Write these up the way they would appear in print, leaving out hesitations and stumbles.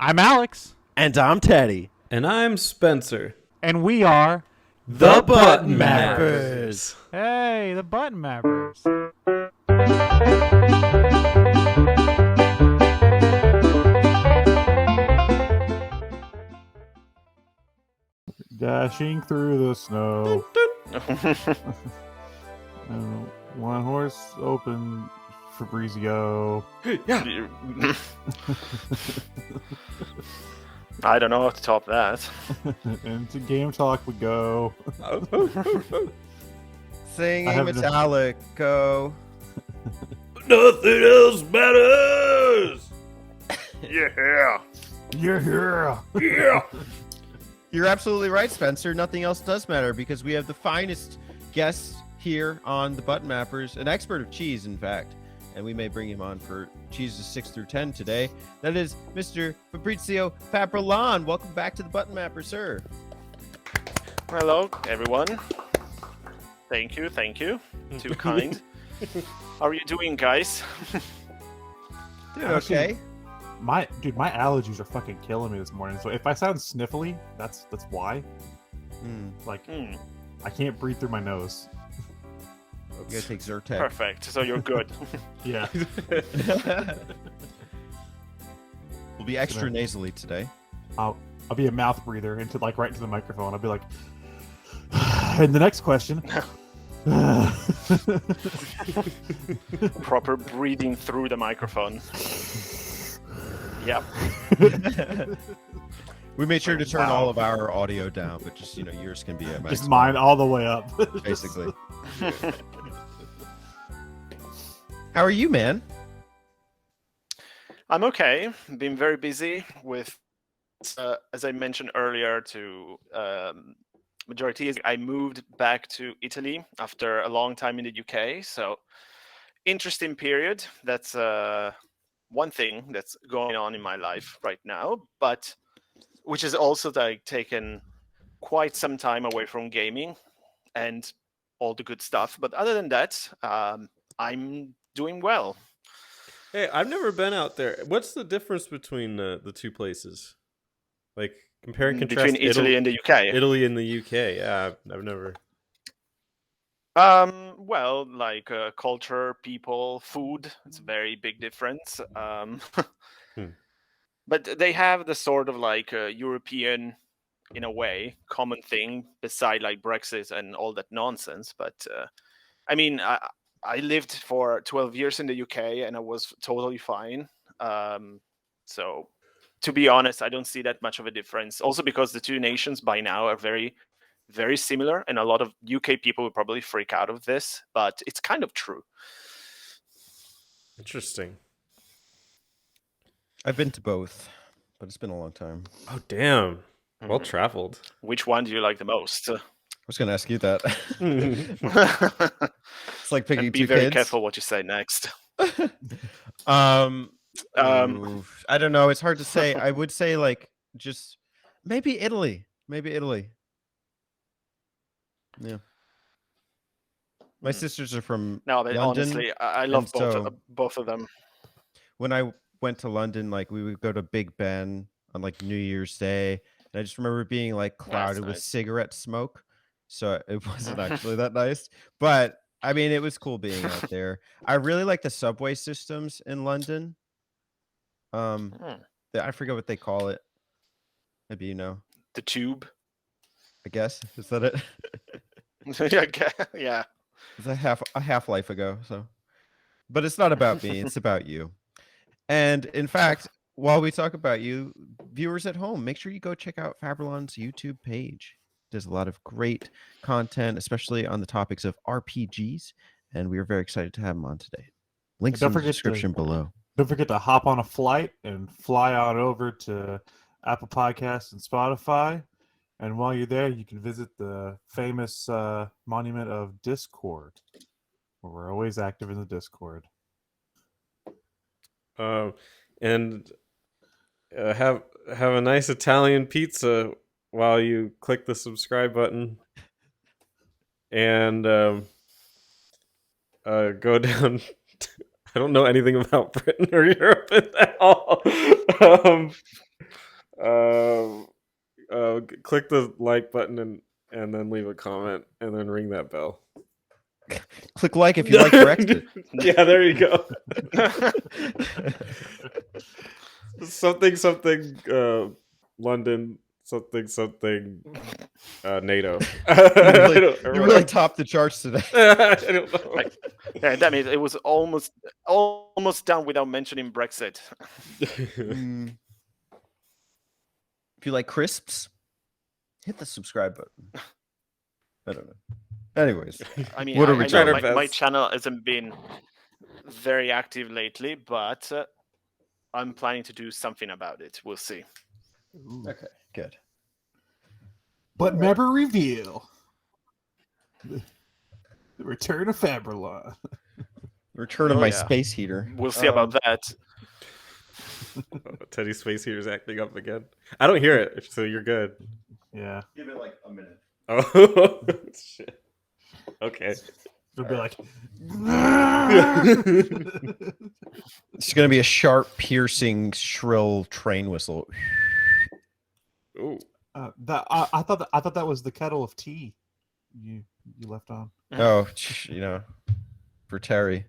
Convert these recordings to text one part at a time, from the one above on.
I'm Alex. And I'm Teddy. And I'm Spencer. And we are The Button Mappers. Hey, the Button Mappers. Dashing through the snow. One horse open Fabrizio. Yeah. I don't know how to top that. And to game talk we go. Singing metallic, go. Nothing else matters. Yeah. Yeah. You're absolutely right, Spencer. Nothing else does matter because we have the finest guest here on the Button Mappers, an expert of cheese, in fact. And we may bring him on for cheeses 6 through 10 today. That is Mr. Fabrizio FabryLON. Welcome back to the Button Mapper, sir. Hello, everyone. Thank you. Too kind. How are you doing, guys? Dude, okay. My allergies are fucking killing me this morning. So if I sound sniffly, that's why. I can't breathe through my nose. You gotta take Zyrtec. Perfect. So you're good. Yeah. We'll be extra nasally today. I'll be a mouth breather right into the microphone. I'll be like, and the next question. Proper breathing through the microphone. Yep. We made sure to turn all of our audio down, but just yours can be a just mine all the way up, basically. How are you, man? I'm okay. Been very busy with, as I mentioned earlier, to majority is I moved back to Italy after a long time in the UK. So interesting period. That's one thing that's going on in my life right now, but which is also taken quite some time away from gaming and all the good stuff. But other than that, I'm doing well. Hey, I've never been out there. What's the difference between the two places? Like, compare and contrast between Italy and the UK. Italy and the UK. Yeah, I've never. Well, culture, people, food. It's a very big difference. But they have the sort of European, in a way, common thing beside Brexit and all that nonsense. But I mean, I lived for 12 years in the UK and I was totally fine. So to be honest, I don't see that much of a difference. Also because the two nations by now are very, very similar. And a lot of UK people will probably freak out of this, but it's kind of true. Interesting. I've been to both, but it's been a long time. Oh, damn. Well traveled. Which one do you like the most? I was going to ask you that. It's like picking and be two very kids. careful what you say next. I don't know. It's hard to say. I would say just maybe Italy. Yeah. My sisters are from No, but London, honestly, I love both of them. When I went to London, we would go to Big Ben on New Year's Day, and I just remember being clouded with cigarette smoke. So it wasn't actually that nice, but I mean, it was cool being out there. I really like the subway systems in London. I forget what they call it. Maybe you know. The tube. I guess is that it? Yeah. It's a half-life ago. So, but it's not about me. It's about you. And in fact, while we talk about you, viewers at home, make sure you go check out FabryLON's YouTube page. There's a lot of great content, especially on the topics of RPGs, and we are very excited to have him on today. Links in the description below. Don't forget to hop on a flight and fly on over to Apple Podcasts and Spotify. And while you're there, you can visit the famous monument of Discord, where we're always active in the Discord. And have a nice Italian pizza while you click the subscribe button, and go down. I don't know anything about Britain or Europe at all. Click the like button and then leave a comment and then ring that bell. Click like if you like Brexit. Yeah, there you go. something London, something NATO. You really topped the charts today. I don't know. Like, yeah, that means it was almost done without mentioning Brexit. Mm. If you like crisps, hit the subscribe button. I don't know. Anyways, I mean, What are we I trying know our my best? channel hasn't been very active lately, but I'm planning to do something about it. We'll see. okay, good. But never reveal. The return of FabryLON. Return of Oh, my yeah. space heater. We'll see about that. Teddy's space heater's acting up again. I don't hear it, so you're good. Yeah. Give it like a minute. Oh shit. Okay. It'll be like. It's gonna be a sharp, piercing, shrill train whistle. Ooh. I thought that was the kettle of tea you left on. Oh, for Terry,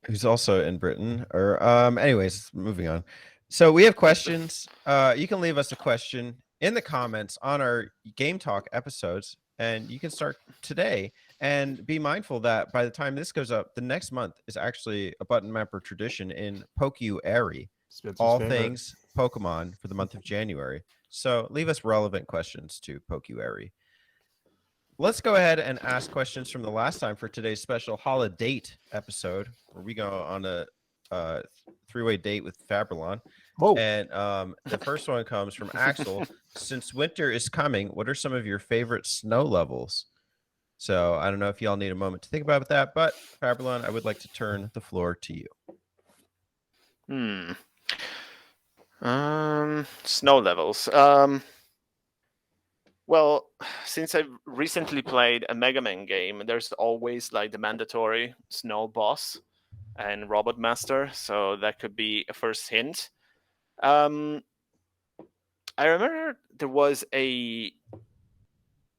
who's also in Britain. Or anyways, moving on. So we have questions. You can leave us a question in the comments on our Game Talk episodes, and you can start today. And be mindful that by the time this goes up, the next month is actually a button mapper tradition in Poke-Airy. Spencer's All favorite. things Pokemon for the month of January. So leave us relevant questions to Poke-Airy. Let's go ahead and ask questions from the last time for today's special holiday episode, where we go on a three-way date with FabryLON. Whoa. And the first one comes from Axel. Since winter is coming, what are some of your favorite snow levels? So I don't know if y'all need a moment to think about that, but FabryLON, I would like to turn the floor to you. Snow levels. Well, since I've recently played a Mega Man game, there's always like the mandatory snow boss and Robot Master, so that could be a first hint. I remember there was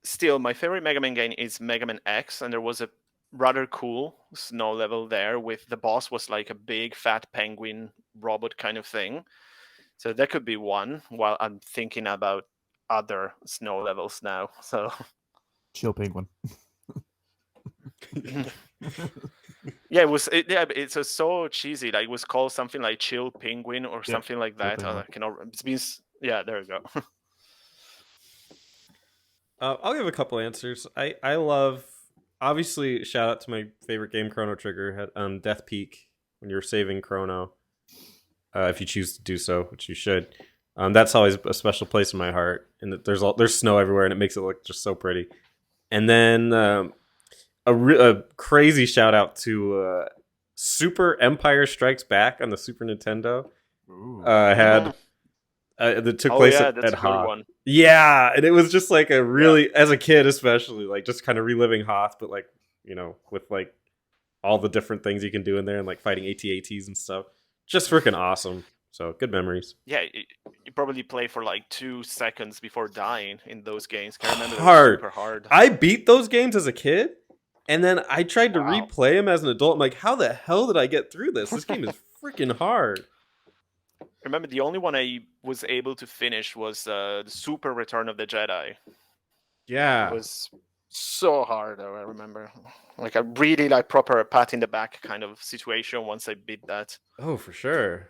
still my favorite Mega Man game is Mega Man X, and there was a rather cool snow level there with the boss was like a big fat penguin robot kind of thing. So that could be one while I'm thinking about other snow levels now. So Chill penguin. yeah, it's so cheesy. Like it was called something like Chill Penguin or something like that. Penguin. It's been yeah, there we go. I'll give a couple answers. I love, obviously, shout out to my favorite game, Chrono Trigger, Death Peak, when you're saving Chrono, if you choose to do so, which you should. That's always a special place in my heart, and there's snow everywhere, and it makes it look just so pretty. And then a crazy shout out to Super Empire Strikes Back on the Super Nintendo. Had that took place that's at a good Hoth. one. Yeah, and it was just like a really, as a kid especially, like just kind of reliving Hoth, but like, with like all the different things you can do in there and like fighting AT-ATs and stuff. Just freaking awesome. So good memories. Yeah, you probably play for like 2 seconds before dying in those games. I remember Hard. super hard. I beat those games as a kid, and then I tried to Wow. replay them as an adult. I'm like, how the hell did I get through this? This game is freaking hard. Remember, the only one I was able to finish was the Super Return of the Jedi. Yeah. It was so hard, though, I remember. Like a really like proper pat in the back kind of situation once I beat that. Oh, for sure.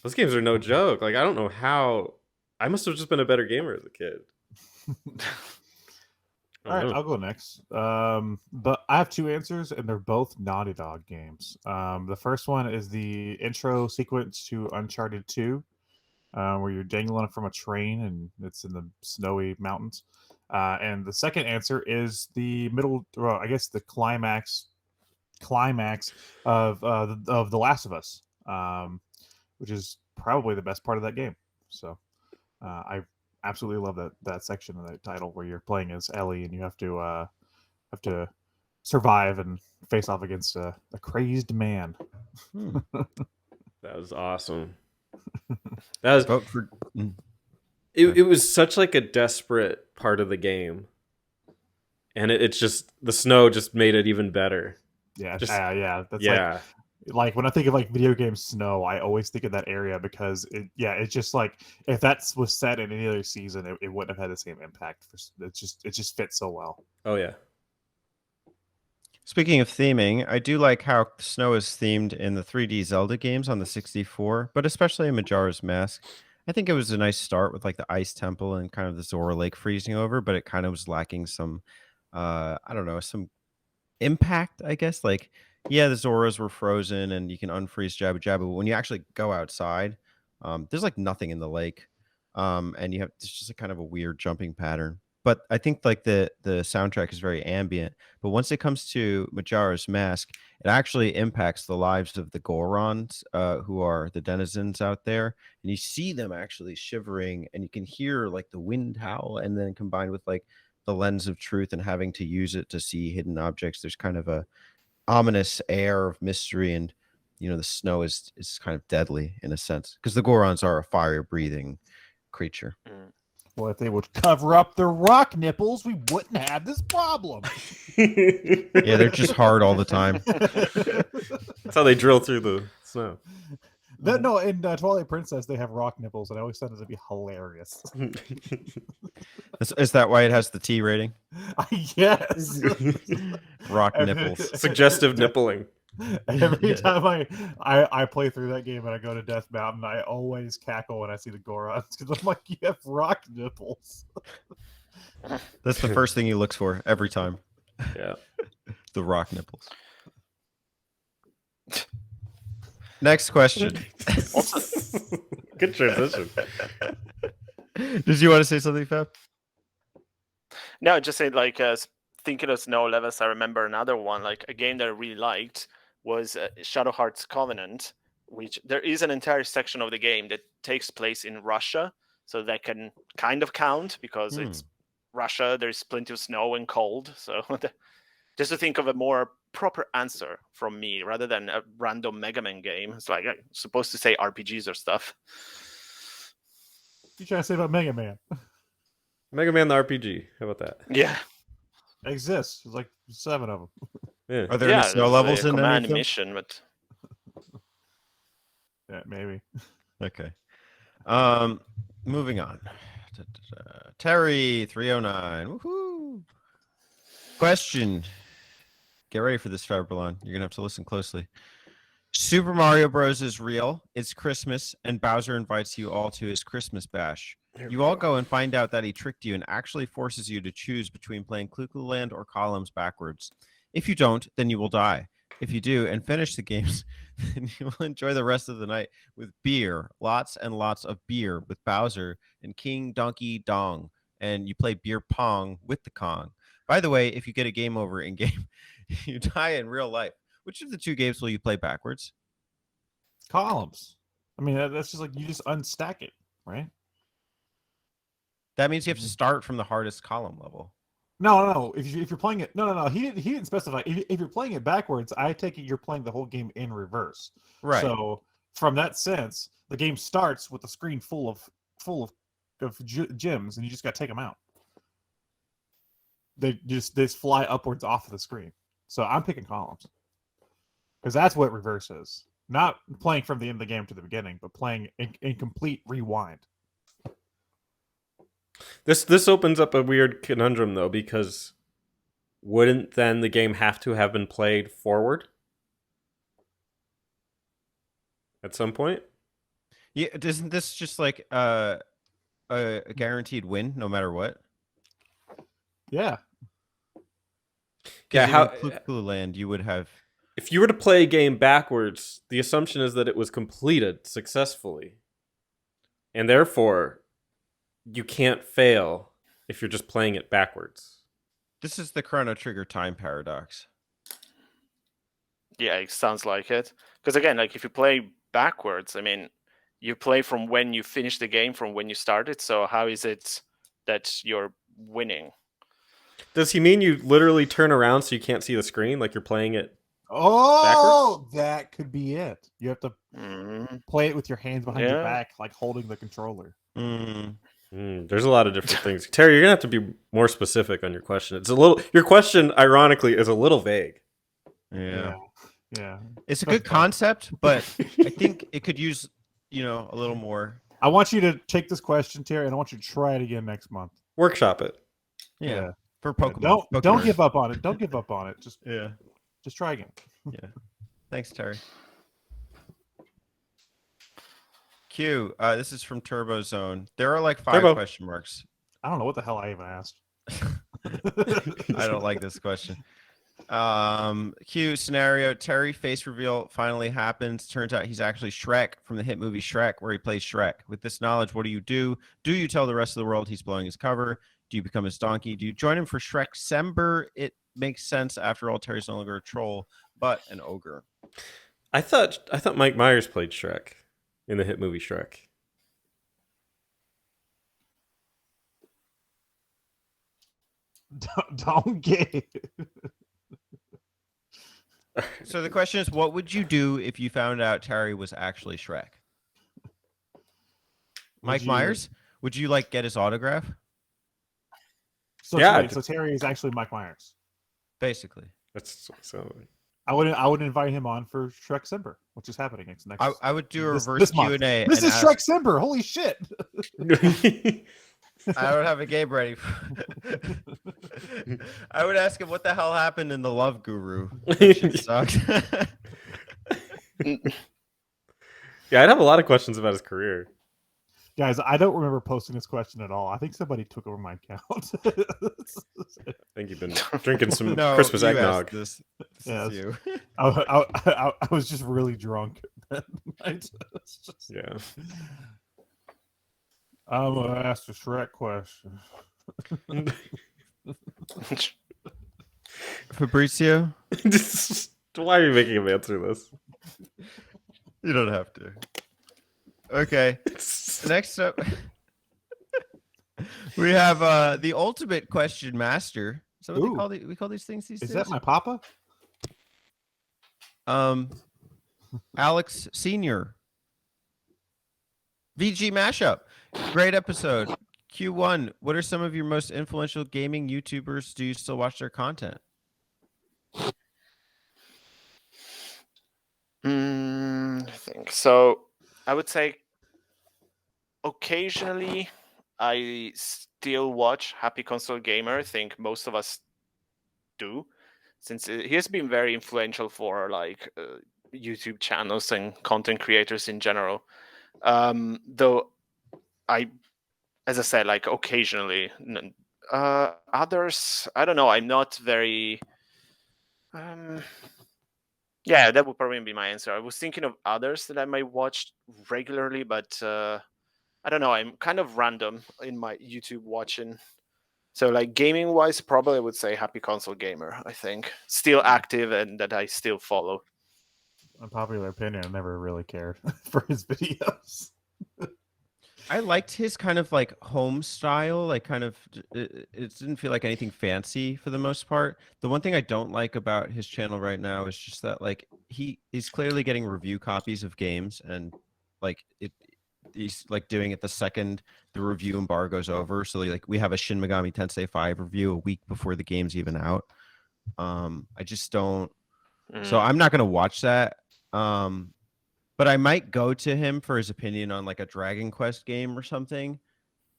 Those games are no joke. Like, I don't know how. I must have just been a better gamer as a kid. All right, I'll go next. But I have 2 answers, and they're both Naughty Dog games. The first one is the intro sequence to Uncharted 2, where you're dangling from a train, and it's in the snowy mountains. And the second answer is the the climax of The Last of Us, which is probably the best part of that game. So I absolutely love that section of that title where you're playing as Ellie and you have to survive and face off against a crazed man. That was awesome. That was Vote for. it was such like a desperate part of the game, and it's just the snow just made it even better. Yeah, Just- yeah. That's Yeah, like when I think of like video game snow, I always think of that area because it's just like if that was set in any other season, it wouldn't have had the same impact. It just fits so well. oh yeah. Speaking of theming, I do like how snow is themed in the 3D Zelda games on the 64, but especially in Majora's Mask. I think it was a nice start with like the Ice Temple and kind of the Zora Lake freezing over, but it kind of was lacking some, I don't know, some impact, I guess. Like, yeah, the Zoras were frozen and you can unfreeze Jabu Jabu, but when you actually go outside, there's like nothing in the lake, and you have it's just a kind of a weird jumping pattern. But I think like the soundtrack is very ambient. But once it comes to Majora's Mask, it actually impacts the lives of the Gorons, who are the denizens out there, and you see them actually shivering, and you can hear like the wind howl, and then combined with like the lens of truth and having to use it to see hidden objects, there's kind of a ominous air of mystery, and the snow is kind of deadly in a sense because the Gorons are a fire breathing creature. Well, if they would cover up their rock nipples, we wouldn't have this problem. Yeah, they're just hard all the time. That's how they drill through the snow. No, in Twilight Princess, they have rock nipples, and I always found it to be hilarious. Is that why it has the T rating? Yes. Rock And- nipples. Suggestive nippling. Every Yeah. time I play through that game and I go to Death Mountain, I always cackle when I see the Gorons because I'm like, you have rock nipples. That's the first thing he looks for every time. Yeah. The rock nipples. Next question. Good transition. Did you want to say something, Fab? No, just say like thinking of snow levels. I remember another one, like a game that I really liked was Shadow Hearts Covenant, which there is an entire section of the game that takes place in Russia, so that can kind of count because it's Russia. There's plenty of snow and cold, so just to think of a more proper answer from me rather than a random Mega Man game. It's like I'm supposed to say RPGs or stuff. What you trying to say about Mega Man? Mega Man the RPG. How about that? Yeah, Exists. There's like 7 of them. Yeah. Are there any snow there's levels a in any command of them? mission, but Yeah, maybe. Okay. Moving on. Terry 309. Woohoo. Question. Get ready for this, FabryLON. You're gonna have to listen closely. Super Mario Bros. Is real. It's Christmas, and Bowser invites you all to his Christmas bash. You all go and find out that he tricked you and actually forces you to choose between playing Clu Clus Land or Columns backwards. If you don't, then you will die. If you do and finish the games, then you will enjoy the rest of the night with beer, lots and lots of beer with Bowser and King Donkey Dong, and you play beer pong with the Kong. By the way, if you get a game over in game, you die in real life. Which of the two games will you play backwards? Columns. I mean, that's just like you just unstack it, right? That means you have to start from the hardest column level. No. If you're playing it, no. He didn't specify. If you're playing it backwards, I take it you're playing the whole game in reverse. Right. So from that sense, the game starts with a screen full of gems, and you just got to take them out. They just fly upwards off of the screen. So I'm picking columns because that's what reverse is. Not playing from the end of the game to the beginning, but playing in complete rewind. This opens up a weird conundrum though, because wouldn't then the game have to have been played forward at some point? Yeah, isn't this just like a guaranteed win no matter what? Yeah. Yeah, how Clu Clus Land you would have. if you were to play a game backwards, the assumption is that it was completed successfully. And therefore, you can't fail if you're just playing it backwards. This is the Chrono Trigger time paradox. yeah, it sounds like it. Because again, like if you play backwards, I mean, you play from when you finish the game from when you started. So how is it that you're winning? Does he mean you literally turn around so you can't see the screen like you're playing it? Oh, that could be it. You have to Play it with your hands behind your Yeah. back, like holding the controller. There's a lot of different things. Terry, you're gonna have to be more specific on your question. It's a little. Your question, ironically, is a little vague. Yeah. It's a good concept, but I think it could use, a little more. I want you to take this question, Terry, and I want you to try it again next month. Workshop it. Yeah. For Yeah, Pokemon. Don't give up on it. Don't give up on it. Just try again. Yeah. Thanks, Terry. Q, this is from Turbo Zone. There are like 5 Turbo. question marks. I don't know what the hell I even asked. I don't like this question. Q scenario, Terry face reveal finally happens. Turns out he's actually Shrek from the hit movie Shrek, where he plays Shrek. With this knowledge, what do you do? Do you tell the rest of the world he's blowing his cover? Do you become his donkey? Do you join him for Shrek Sember? It makes sense. After all, Terry's no longer a troll, but an ogre. I thought Mike Myers played Shrek in the hit movie Shrek. Don't get it. So the question is, what would you do if you found out Terry was actually Shrek? Mike Myers? Would you like get his autograph? So Yeah. so Terry is actually Mike Myers. Basically. That's so. I would invite him on for Shrek Sember, which is happening next. I would do a reverse this month. Q&A. This is Shrek Sember. Holy shit! I don't have a game ready. I would ask him what the hell happened in the Love Guru. That shit sucked. Yeah, I'd have a lot of questions about his career. Guys, I don't remember posting this question at all. I think somebody took over my account. I think you've been drinking some No, Christmas you eggnog. asked this Yes. is you. I was just really drunk that night. Yeah. I'm gonna ask a Shrek question. Fabrizio? Why are you making him answer this? You don't have to. Okay. Next up, we have the ultimate question master. So what we call these things these days? Is that my papa? Alex Senior. VG mashup. Great episode. Q1. What are some of your most influential gaming YouTubers? Do you still watch their content? I think so. I would say occasionally I still watch Happy Console Gamer. I think most of us do, since he has been very influential for like YouTube channels and content creators in general. Though as I said, like occasionally. Others, I don't know. I'm not very. Yeah, that would probably be my answer. I was thinking of others that I might watch regularly, but I don't know. I'm kind of random in my YouTube watching. So, like gaming-wise, probably I would say Happy Console Gamer. I think still active and that I still follow. Unpopular opinion. I never really cared for his videos. I liked his kind of like home style, like kind of it didn't feel like anything fancy for the most part. The one thing I don't like about his channel right now is just that like he's clearly getting review copies of games and like he's like doing it the second the review embargo's over. So like we have a Shin Megami Tensei 5 review a week before the game's even out. I just don't. So I'm not gonna watch that. But I might go to him for his opinion on like a Dragon Quest game or something.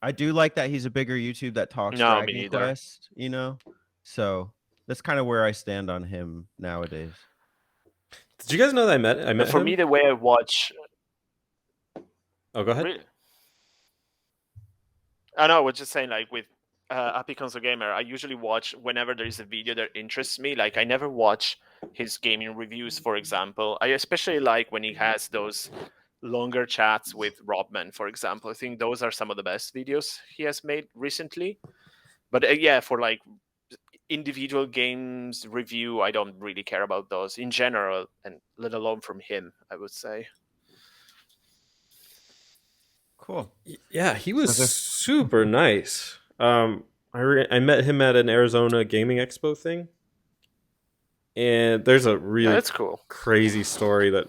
I do like that he's a bigger YouTube that talks Dragon Quest, you know? So that's kind of where I stand on him nowadays. Did you guys know that I met For him? me, the way I watch. Oh, go ahead. Really? I know. I was just saying, like with Happy Console Gamer, I usually watch whenever there is a video that interests me. Like I never watch his gaming reviews, for example. I especially like when he has those longer chats with Robman, for example. I think those are some of the best videos he has made recently. But yeah, for like individual games review, I don't really care about those in general, and let alone from him, I would say. Cool. Yeah, he was super nice. I met him at an Arizona Gaming Expo thing, and there's a really that's cool, crazy story that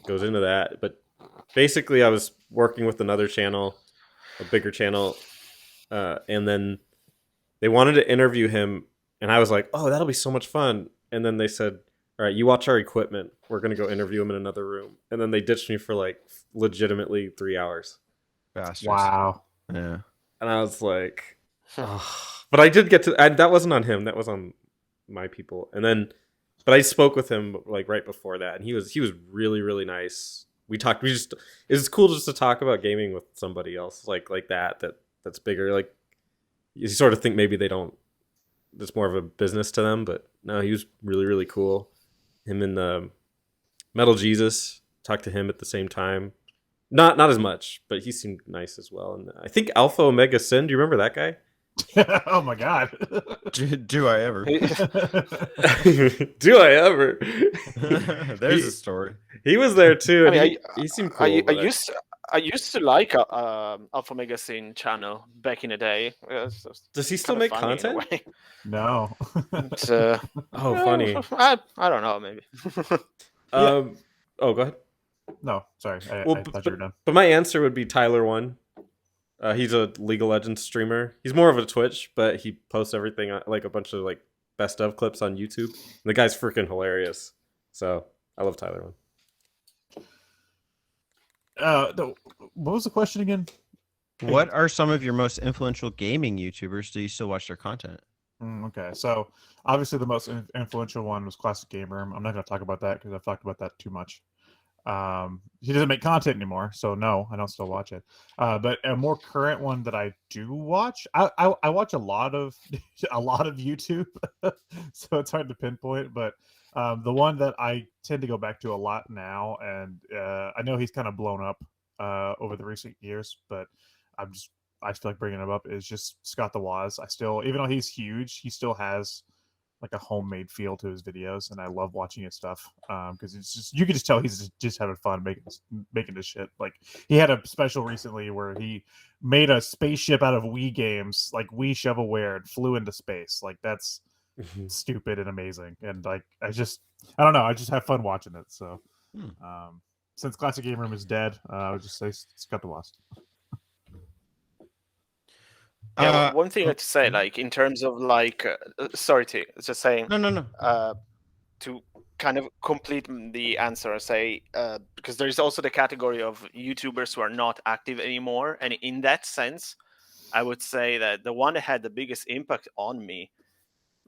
goes into that. But basically, I was working with another channel, a bigger channel, and then they wanted to interview him, and I was like, "Oh, that'll be so much fun." And then they said, "All right, you watch our equipment. We're gonna go interview him in another room." And then they ditched me for like legitimately 3 hours. Bastards. Wow. Yeah. And I was like, oh. But I did get to. That wasn't on him. That was on my people. And then, but I spoke with him like right before that, and he was really really nice. We talked. It's cool just to talk about gaming with somebody else like that's bigger. Like you sort of think maybe they don't. It's more of a business to them, but no, he was really really cool. Him and Metal Jesus, talked to him at the same time. Not as much, but he seemed nice as well. And I think Alpha Omega Sin. Do you remember that guy? Oh my god. Do I ever? Do I ever? There's a story. He was there too. I And mean, he seemed cool. I used to like Alpha Mega Scene channel back in the day. Does he still Kinda make funny in a content? way. No. But, Oh, funny. I don't know, maybe. Oh, go ahead. No, sorry. I Well, thought you were done. but my answer would be Tyler1. He's a League of Legends streamer. He's more of a Twitch, but he posts everything like a bunch of like best of clips on YouTube. And the guy's freaking hilarious. So I love Tyler1. What was the question again? What are some of your most influential gaming YouTubers? Do you still watch their content? Okay, so obviously the most influential one was Classic Gamer. I'm not going to talk about that because I've talked about that too much. He doesn't make content anymore, so no, I don't still watch it. But a more current one that I do watch, I watch a lot of YouTube, so it's hard to pinpoint. But the one that I tend to go back to a lot now, and I know he's kind of blown up over the recent years, but I feel like bringing him up is just Scott the Waz. I still, even though he's huge, he still has like a homemade feel to his videos, and I love watching his stuff because it's just, you can just tell he's just having fun making this shit. Like he had a special recently where he made a spaceship out of Wii games, like Wii shovelware, and flew into space. Like that's stupid and amazing, and like I don't know, I just have fun watching it. So since Classic Game Room is dead, I would just say Scott the Waz. Yeah, one thing I have to say, like in terms of like, sorry, T, just saying. No. To kind of complete the answer, I say because there is also the category of YouTubers who are not active anymore, and in that sense, I would say that the one that had the biggest impact on me,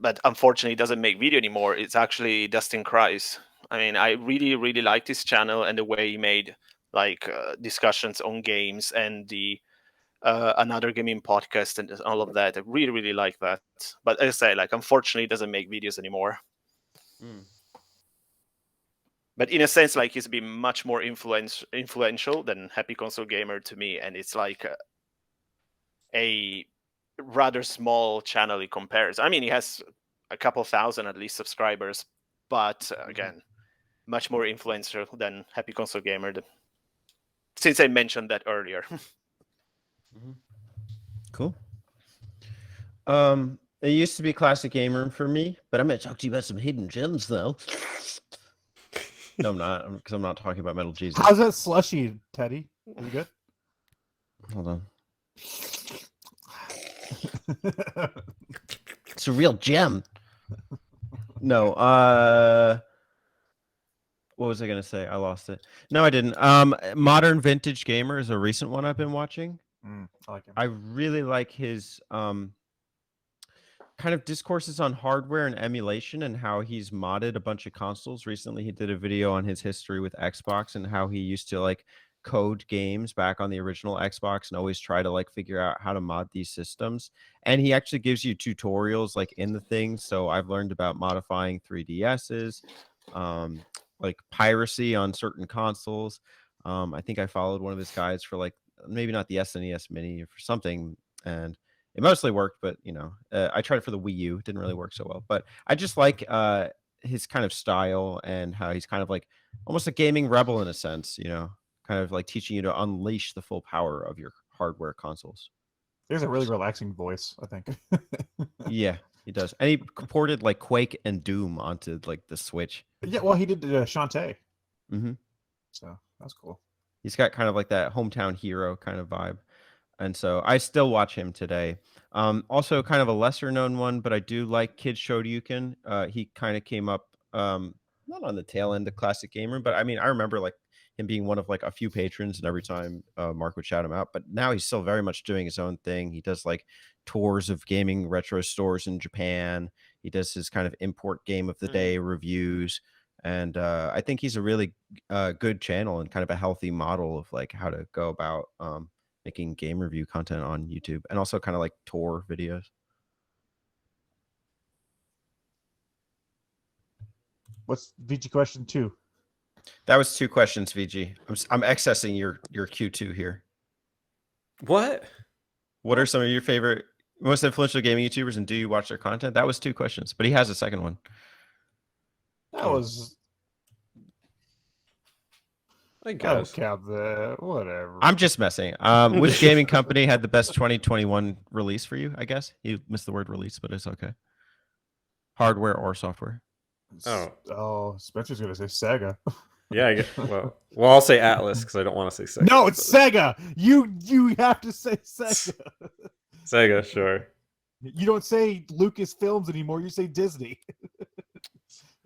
but unfortunately doesn't make video anymore, it's actually Dustin Kreis. I mean, I really really liked his channel and the way he made like discussions on games and the another gaming podcast and all of that. I really really like that, but as I say, like unfortunately he doesn't make videos anymore. But in a sense, like he's been much more influential than Happy Console Gamer to me, and it's like a rather small channel in comparison. I mean, he has a couple thousand at least subscribers, but again, much more influential than Happy Console Gamer. Since I mentioned that earlier. Cool. It used to be Classic Gamer for me, but I'm going to talk to you about some hidden gems, though. No, I'm not, because I'm not talking about Metal Jesus. How's that slushy, Teddy? Is it good? Hold on. It's a real gem. No, what was I going to say? I lost it. No, I didn't. Modern Vintage Gamer is a recent one I've been watching. I like him. I really like his kind of discourses on hardware and emulation and how he's modded a bunch of consoles. Recently, he did a video on his history with Xbox and how he used to like code games back on the original Xbox and always try to like figure out how to mod these systems. And he actually gives you tutorials like in the thing. So I've learned about modifying 3DSs, like piracy on certain consoles. I think I followed one of his guides for like maybe not the SNES Mini or for something, and it mostly worked, but you know, I tried it for the Wii U. It didn't really work so well. But I just like his kind of style and how he's kind of like almost a gaming rebel in a sense, you know, kind of like teaching you to unleash the full power of your hardware consoles. He has a really relaxing voice, I think. Yeah, he does. And he ported like Quake and Doom onto like the Switch. Yeah, well, he did Shantae. Mm-hmm. So that's cool. He's got kind of like that hometown hero kind of vibe. And so I still watch him today. Also kind of a lesser known one, but I do like Kid Shoryuken. He kind of came up not on the tail end of Classic Gamer, but I mean, I remember like him being one of like a few patrons, and every time Mark would shout him out. But now he's still very much doing his own thing. He does like tours of gaming retro stores in Japan. He does his kind of import game of the day reviews. And I think he's a really good channel and kind of a healthy model of like how to go about making game review content on YouTube, and also kind of like tour videos. What's VG question 2? That was 2 questions, VG. I'm accessing your Q2 here. What? What are some of your favorite, most influential gaming YouTubers, and do you watch their content? That was 2 questions, but he has a second one. That was. I I guess. don't count that. Whatever. I'm just messing. Which gaming company had the best 2021 release for you? I guess you missed the word release, but it's okay. Hardware or software? Oh. Spencer's gonna say Sega. Yeah, I guess. Well, I'll say Atlas because I don't want to say Sega. No, it's Sega. You have to say Sega. Sega, sure. You don't say Lucasfilms anymore. You say Disney.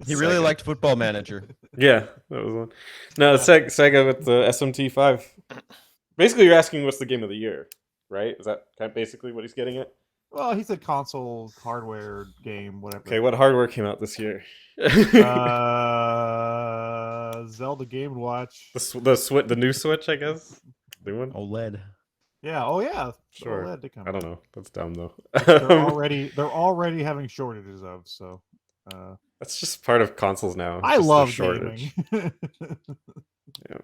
He really Sega. liked Football Manager. Yeah, that was one. No, it's Sega with the SMT5. Basically, you're asking what's the game of the year, right? Is that kind of basically what he's getting at? Well, he said console, hardware, game, whatever. Okay, what hardware came out this year? Zelda Game & Watch. The new Switch, I guess. New one. OLED. Yeah. Oh yeah. Sure. OLED did come I don't out. know. That's dumb though. They're already having shortages of. So. That's just part of consoles now. I just the love shortage. gaming. Yeah.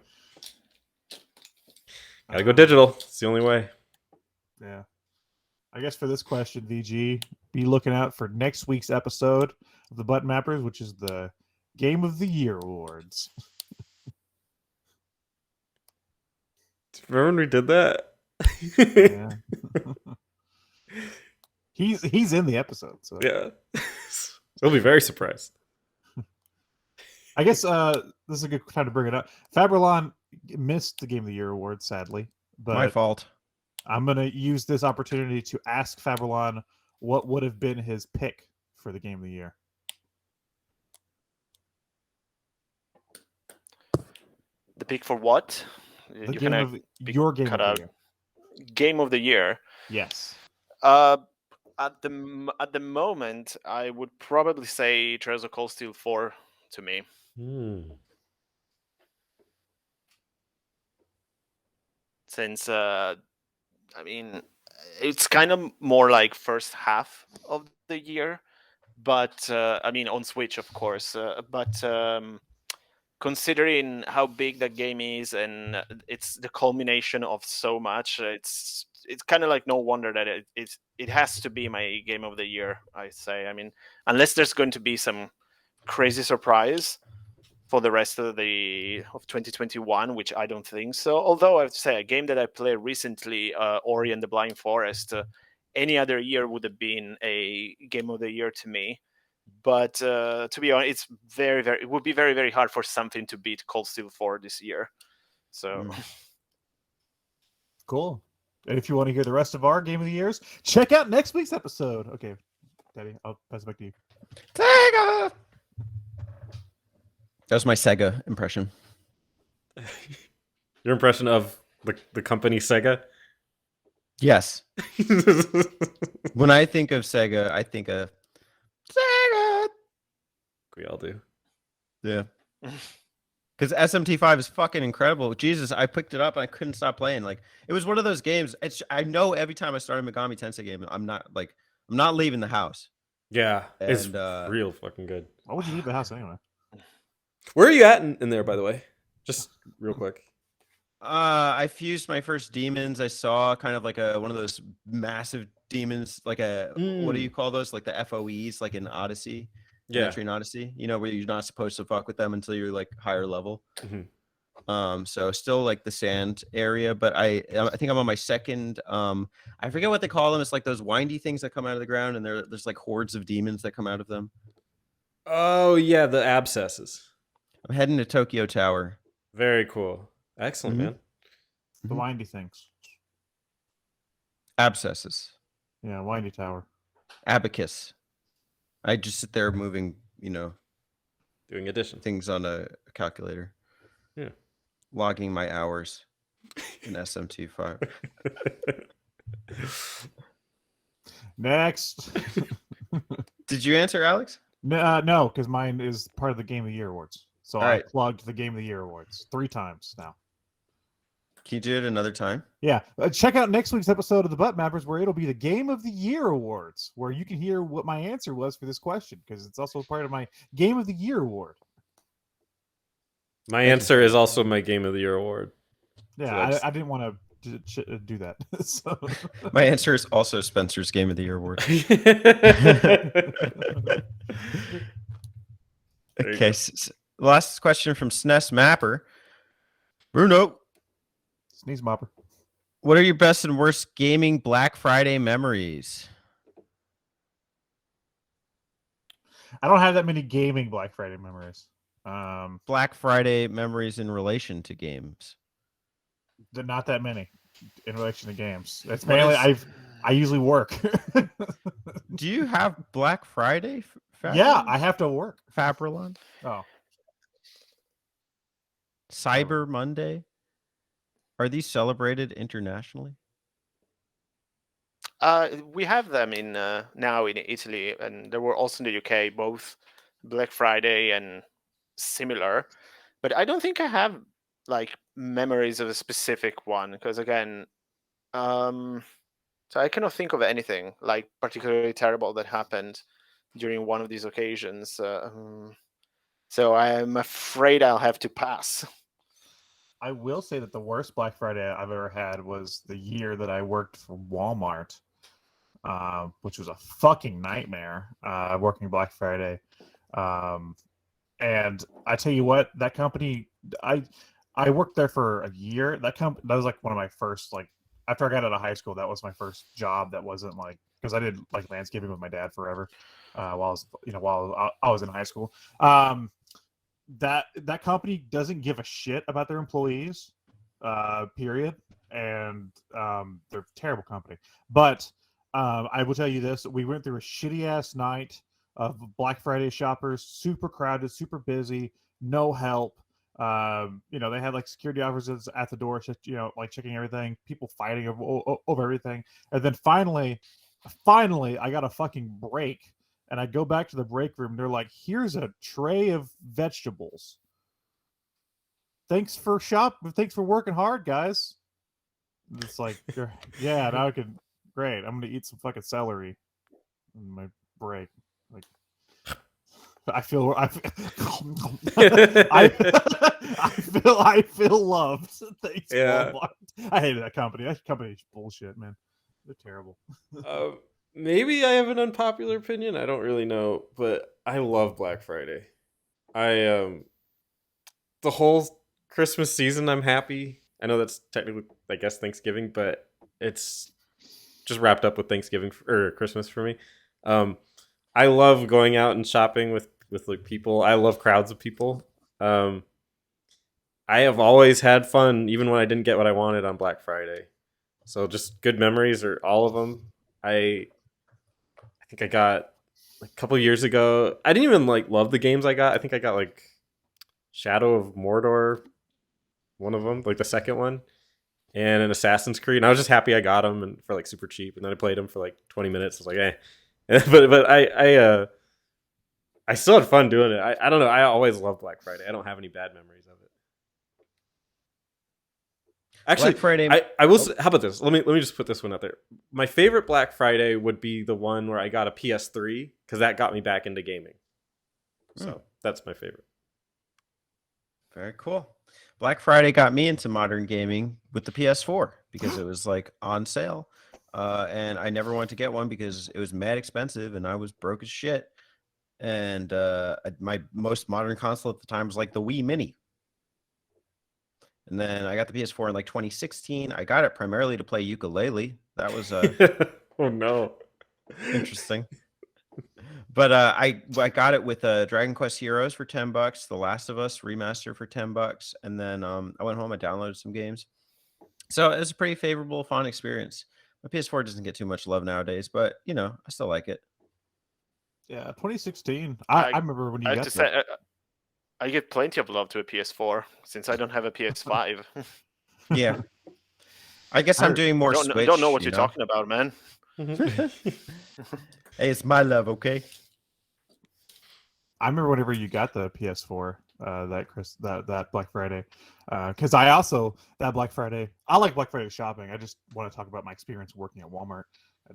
Gotta go digital. It's the only way. Yeah. I guess for this question, VG, be looking out for next week's episode of the Button Mappers, which is the Game of the Year awards. Remember when we did that? Yeah. He's in the episode, so Yeah. He'll be very surprised. I guess this is a good time to bring it up. FabryLON missed the Game of the Year award, sadly, but My fault. I'm gonna use this opportunity to ask FabryLON what would have been his pick for the Game of the Year. The pick for what? The game of your Game cut of out. the Year. Game of the year. Yes. At the moment, I would probably say Trails of Cold Steel 4 to me. Since I mean, it's kind of more like first half of the year, but I mean on Switch, of course. But considering how big that game is, and it's the culmination of so much, it's kind of like no wonder that it has to be my game of the year. I say. I mean, unless there's going to be some crazy surprise for the rest of 2021, which I don't think so. Although I have to say, a game that I played recently, Ori and the Blind Forest, any other year would have been a game of the year to me. But to be honest, it would be very, very hard for something to beat Cold Steel 4 this year. So Cool. And if you want to hear the rest of our Game of the Years, check out next week's episode. Okay, Daddy, I'll pass it back to you. Sega! That was my Sega impression. Your impression of the company Sega? Yes. When I think of Sega, I think of Sega. We all do. Yeah. Because SMT5 is fucking incredible. Jesus, I picked it up and I couldn't stop playing. Like, it was one of those games. I know every time I start a Megami Tensei game, I'm not leaving the house. Yeah, it's And, real fucking good. Why would you leave the house anyway? Where are you at in there, by the way? Just real quick. I fused my first demons. I saw kind of like one of those massive demons, like what do you call those? Like the FOEs, like in Odyssey. Yeah. Entry in Odyssey, where you're not supposed to fuck with them until you're like higher level. So still like the sand area, but I think I'm on my second. I forget what they call them. It's like those windy things that come out of the ground, and there's like hordes of demons that come out of them. Oh yeah, the abscesses. I'm heading to Tokyo Tower. Very cool. Excellent, Mhm. man. The windy things. Abscesses. Yeah, windy tower. Abacus. I just sit there moving, Doing addition. things on a calculator. Yeah. Logging my hours in SMT5. Next. Did you answer, Alex? No, because mine is part of the Game of the Year awards. So All I right. plugged the Game of the Year awards 3 times now. Can you do it another time? Yeah, check out next week's episode of the Butt Mappers, where it'll be the Game of the Year awards, where you can hear what my answer was for this question, because it's also part of my Game of the Year award. My answer is also my Game of the Year award. Yeah, So that's- I didn't want to do that. So My answer is also Spencer's Game of the Year award. There you Okay, go. last question from SNES Mapper. Bruno, Sneeze mopper. what are your best and worst gaming Black Friday memories? I don't have that many gaming Black Friday memories. Black Friday memories in relation to games. Not that many in relation to games. It's What mainly is- I usually work. Do you have Black Friday? Yeah, I have to work. FabryLON? Oh, Cyber Monday? Are these celebrated internationally? We have them in now in Italy, and there were also in the UK, both Black Friday and similar. But I don't think I have like memories of a specific one, because again, so I cannot think of anything like particularly terrible that happened during one of these occasions. So I'm afraid I'll have to pass. I will say that the worst Black Friday I've ever had was the year that I worked for Walmart, which was a fucking nightmare. Working Black Friday, and I tell you what, that company, I worked there for a year. That was like one of my first, like, after I got out of high school, that was my first job that wasn't like, because I did like landscaping with my dad forever, while I was in high school. That company doesn't give a shit about their employees, period, and they're a terrible company. But I will tell you this: we went through a shitty ass night of Black Friday shoppers, super crowded, super busy, no help. They had like security officers at the door, like checking everything, people fighting over everything, and then finally, I got a fucking break. And I go back to the break room. They're like, "Here's a tray of vegetables. Thanks for working hard, guys." And it's like, yeah, now I can. Great, I'm gonna eat some fucking celery in my break. Like, I feel I feel loved. Thanks, Yeah. Walmart. I hated that company. That company's bullshit, man. They're terrible. Maybe I have an unpopular opinion. I don't really know, but I love Black Friday. The whole Christmas season, I'm happy. I know that's technically, I guess, Thanksgiving, but it's just wrapped up with Thanksgiving or Christmas for me. I love going out and shopping with like people. I love crowds of people. I have always had fun, even when I didn't get what I wanted on Black Friday. So just good memories, or all of them. I think I got like, a couple years ago. I didn't even like love the games I got. I think I got like Shadow of Mordor, one of them, like the second one, and an Assassin's Creed. And I was just happy I got them and for like super cheap. And then I played them for like 20 minutes. I was like, eh. but I still had fun doing it. I don't know. I always loved Black Friday. I don't have any bad memories of it. Actually, Black Friday. I will. How about this? Let me just put this one out there. My favorite Black Friday would be the one where I got a PS3, because that got me back into gaming. So that's my favorite. Very cool. Black Friday got me into modern gaming with the PS4 because it was like on sale. And I never wanted to get one because it was mad expensive and I was broke as shit. And my most modern console at the time was like the Wii Mini. And then I got the PS4 in like 2016. I got it primarily to play ukulele. That was Oh no. interesting. But I got it with Dragon Quest Heroes for $10, The Last of Us remaster for $10, and then I went home and downloaded some games. So it was a pretty favorable, fun experience. My PS4 doesn't get too much love nowadays, but I still like it. Yeah, 2016. I remember when I you have got to that. say, I give plenty of love to a PS4 since I don't have a PS5. Yeah, I guess I'm doing more I Switch. don't know what you're talking about, man. Hey, it's my love, okay? I remember whenever you got the PS4, that Black Friday, because I also that Black Friday. I like Black Friday shopping. I just want to talk about my experience working at Walmart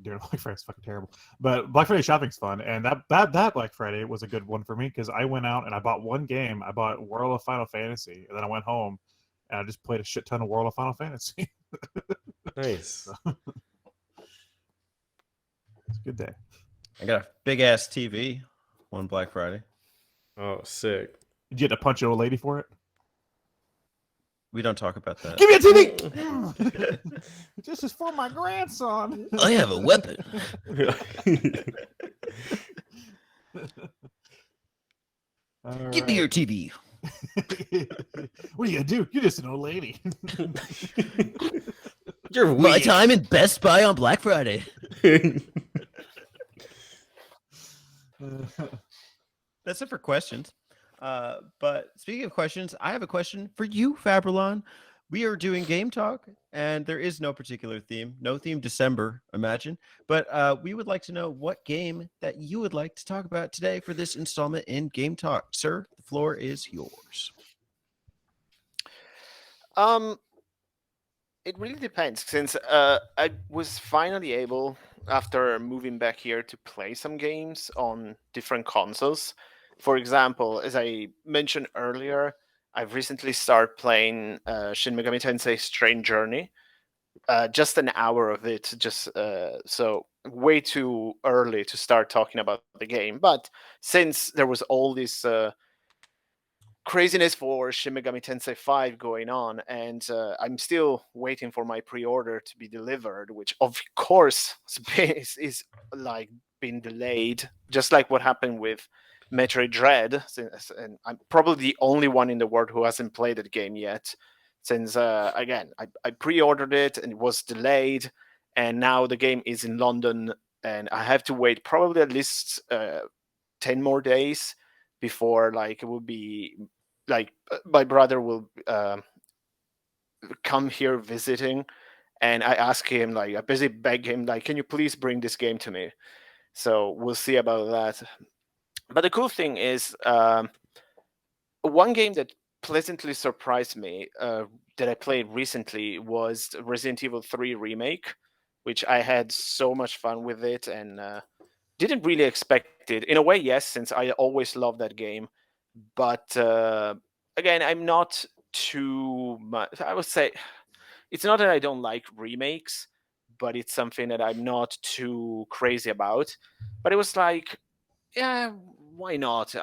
during Black Friday. It's fucking terrible, but Black Friday shopping's fun, and that Black Friday was a good one for me because I went out and I bought one game. I bought World of Final Fantasy, and then I went home and I just played a shit ton of World of Final Fantasy. Nice. It's a good day. I got a big ass TV on Black Friday. Oh, sick. Did you get to punch an old lady for it? We don't talk about that. Give me a TV. This is for my grandson. I have a weapon. Give me your TV. What are you gonna do? You're just an old lady. You're My weak. time in Best Buy on Black Friday. That's it for questions. But speaking of questions, I have a question for you, FabryLON. We are doing Game Talk, and there is no particular theme. No theme December, imagine. But we would like to know what game that you would like to talk about today for this installment in Game Talk. Sir, the floor is yours. It really depends since I was finally able, after moving back here, to play some games on different consoles. For example, as I mentioned earlier, I've recently started playing Shin Megami Tensei Strange Journey. Just an hour of it, so way too early to start talking about the game. But since there was all this craziness for Shin Megami Tensei 5 going on, and I'm still waiting for my pre-order to be delivered, which of course is like been delayed, just like what happened with Metroid Dread. And I'm probably the only one in the world who hasn't played the game yet, since again I pre-ordered it and it was delayed, and now the game is in London, and I have to wait probably at least 10 more days before like it will be like my brother will come here visiting, and I ask him, like I basically beg him, like, can you please bring this game to me? So we'll see about that. But the cool thing is one game that pleasantly surprised me that I played recently was Resident Evil 3 Remake, which I had so much fun with it, and didn't really expect it. In a way, yes, since I always loved that game. But again, I'm not too much. I would say it's not that I don't like remakes, but it's something that I'm not too crazy about. But it was like, yeah, why not?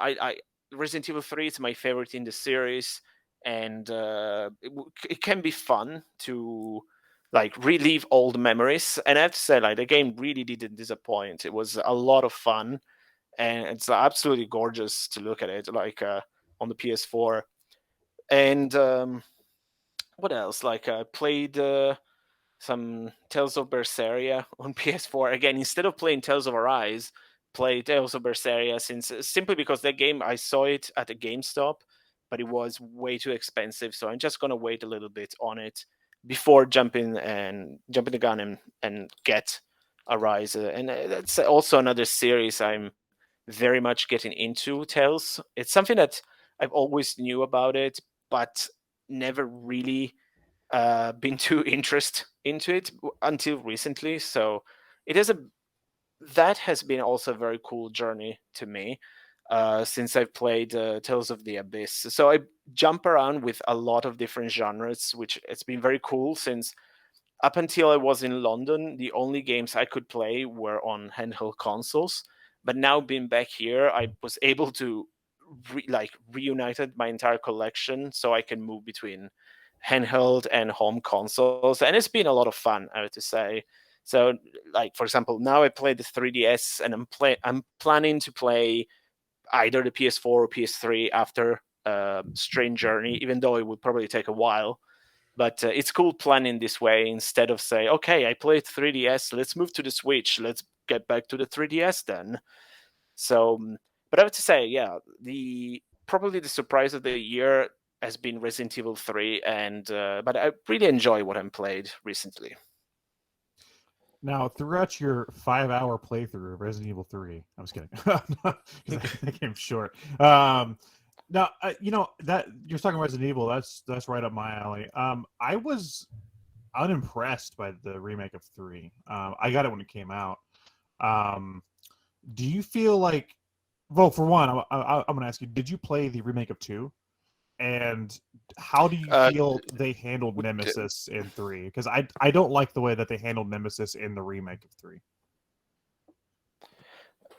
Resident Evil 3 is my favorite in the series, and it can be fun to like relive old memories. And I have to say, like the game really didn't disappoint. It was a lot of fun, and it's absolutely gorgeous to look at it, like on the PS4. And what else? Like I played some Tales of Berseria on PS4 again. Instead of playing Tales of Arise, play Tales of Berseria, since simply because that game I saw it at a GameStop, but it was way too expensive. So I'm just gonna wait a little bit on it before jumping the gun and get Arise. And that's also another series I'm very much getting into. Tales. It's something that I've always knew about it, but never really been too interested into it until recently. So it is that has been also a very cool journey to me since I've played Tales of the Abyss. So I jump around with a lot of different genres, which it's been very cool since up until I was in London, the only games I could play were on handheld consoles. But now being back here, I was able to reunited my entire collection, so I can move between handheld and home consoles, and it's been a lot of fun, I have to say. So, like for example, now I play the 3DS, and I'm planning to play either the PS4 or PS3 after Strange Journey, even though it would probably take a while. But it's cool planning this way instead of say, okay, I played 3DS, let's move to the Switch, let's get back to the 3DS then. So, but I have to say, yeah, probably the surprise of the year has been Resident Evil 3, and but I really enjoy what I've played recently. Now, throughout your 5-hour playthrough of Resident Evil 3, I'm just kidding, because that game's short. Now, that you're talking Resident Evil, that's right up my alley. I was unimpressed by the remake of 3. I got it when it came out. Do you feel like, well, for one, I'm going to ask you, did you play the remake of 2? And how do you feel they handled Nemesis in 3? Because I don't like the way that they handled Nemesis in the remake of 3.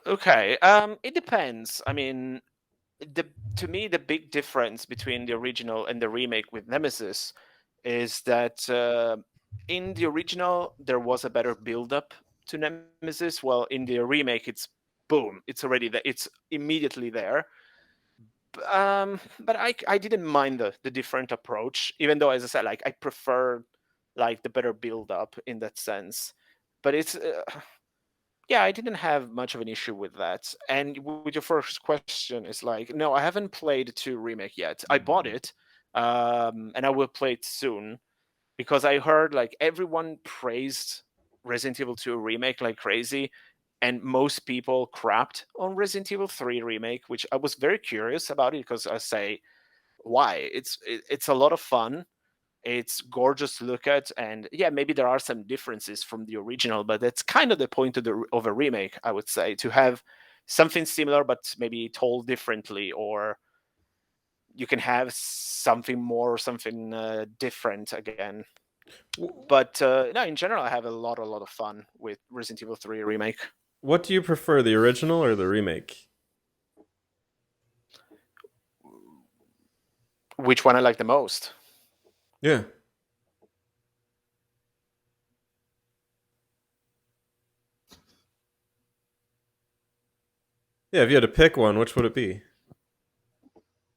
Okay, it depends. I mean, to me, the big difference between the original and the remake with Nemesis is that in the original there was a better build-up to Nemesis. Well, in the remake, it's boom, it's already there, it's immediately there. But I didn't mind the different approach, even though, as I said, like I prefer like the better build-up in that sense. But it's yeah, I didn't have much of an issue with that. And with your first question, is like, no, I haven't played 2 remake yet. I bought it, and I will play it soon, because I heard like everyone praised Resident Evil 2 remake like crazy, and most people crapped on Resident Evil 3 remake, which I was very curious about it, because I say, why? It's a lot of fun. It's gorgeous to look at, and yeah, maybe there are some differences from the original, but that's kind of the point of a remake, I would say, to have something similar but maybe told differently, or you can have something more, something different again. But no, in general, I have a lot of fun with Resident Evil 3 remake. What do you prefer, the original or the remake? Which one I like the most? Yeah. Yeah, if you had to pick one, which would it be?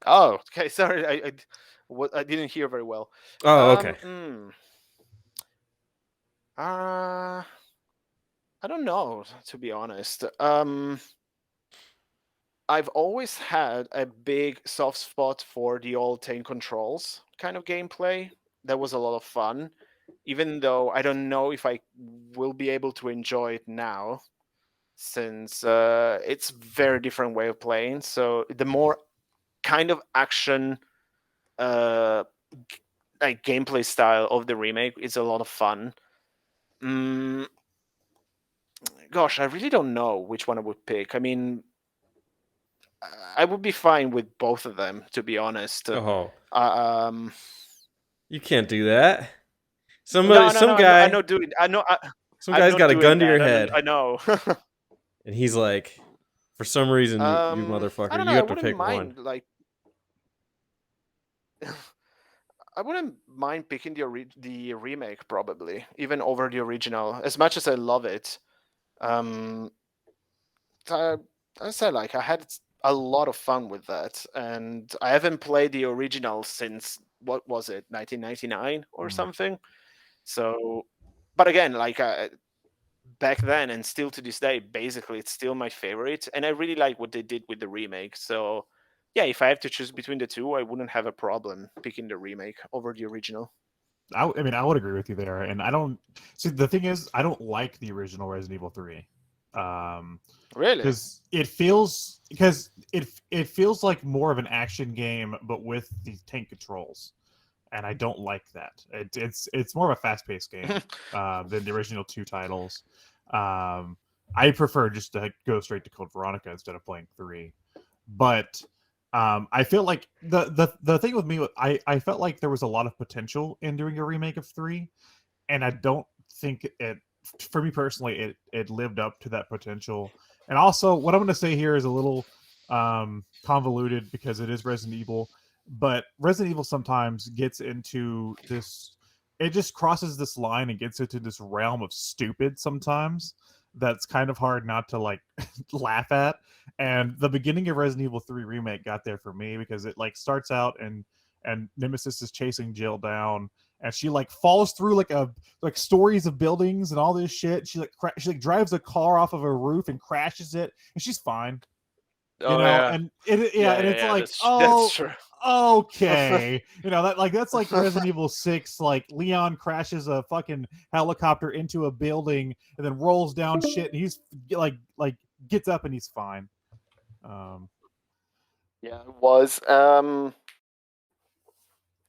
Oh, okay. Sorry, I didn't hear very well. Oh, okay. I don't know, to be honest. I've always had a big soft spot for the old Tane controls kind of gameplay. That was a lot of fun, even though I don't know if I will be able to enjoy it now, since it's very different way of playing. So the more kind of action like gameplay style of the remake is a lot of fun. Gosh, I really don't know which one I would pick. I mean, I would be fine with both of them, to be honest. Oh, Um, you can't do that. Some no, guy, I'm not doing. I know. some I'm guy's not got a doing gun to that. your head, I know. and he's like, for some reason, you I motherfucker, don't you know. I have to wouldn't pick mind. one. Like, I wouldn't mind picking the remake, probably even over the original. As much as I love it, I said, like, I had a lot of fun with that, and I haven't played the original since, what was it, 1999 or something. So, but again, like back then and still to this day, basically, it's still my favorite, and I really like what they did with the remake. So, yeah, if I have to choose between the two, I wouldn't have a problem picking the remake over the original. I mean, I would agree with you there, and I don't see. The thing is, I don't like the original Resident Evil 3. Really? Because it feels like more of an action game, but with the tank controls, and I don't like that. It's more of a fast paced game than the original 2 titles. I prefer just to go straight to Code Veronica instead of playing 3. But I feel like the thing with me, I felt like there was a lot of potential in doing a remake of 3, and I don't think it. For me personally, it lived up to that potential. And also, what I'm going to say here is a little convoluted because it is Resident Evil, but Resident Evil sometimes gets into this. it just crosses this line and gets into this realm of stupid sometimes. That's kind of hard not to like laugh at. And the beginning of Resident Evil 3 Remake got there for me because it like starts out and Nemesis is chasing Jill down, and she like falls through like stories of buildings and all this shit. She like drives a car off of a roof and crashes it, and she's fine. Oh, yeah. And and it's like, that's true. okay, that's like Resident Evil 6. Like Leon crashes a fucking helicopter into a building and then rolls down shit, and he's like gets up and he's fine. Yeah, it was.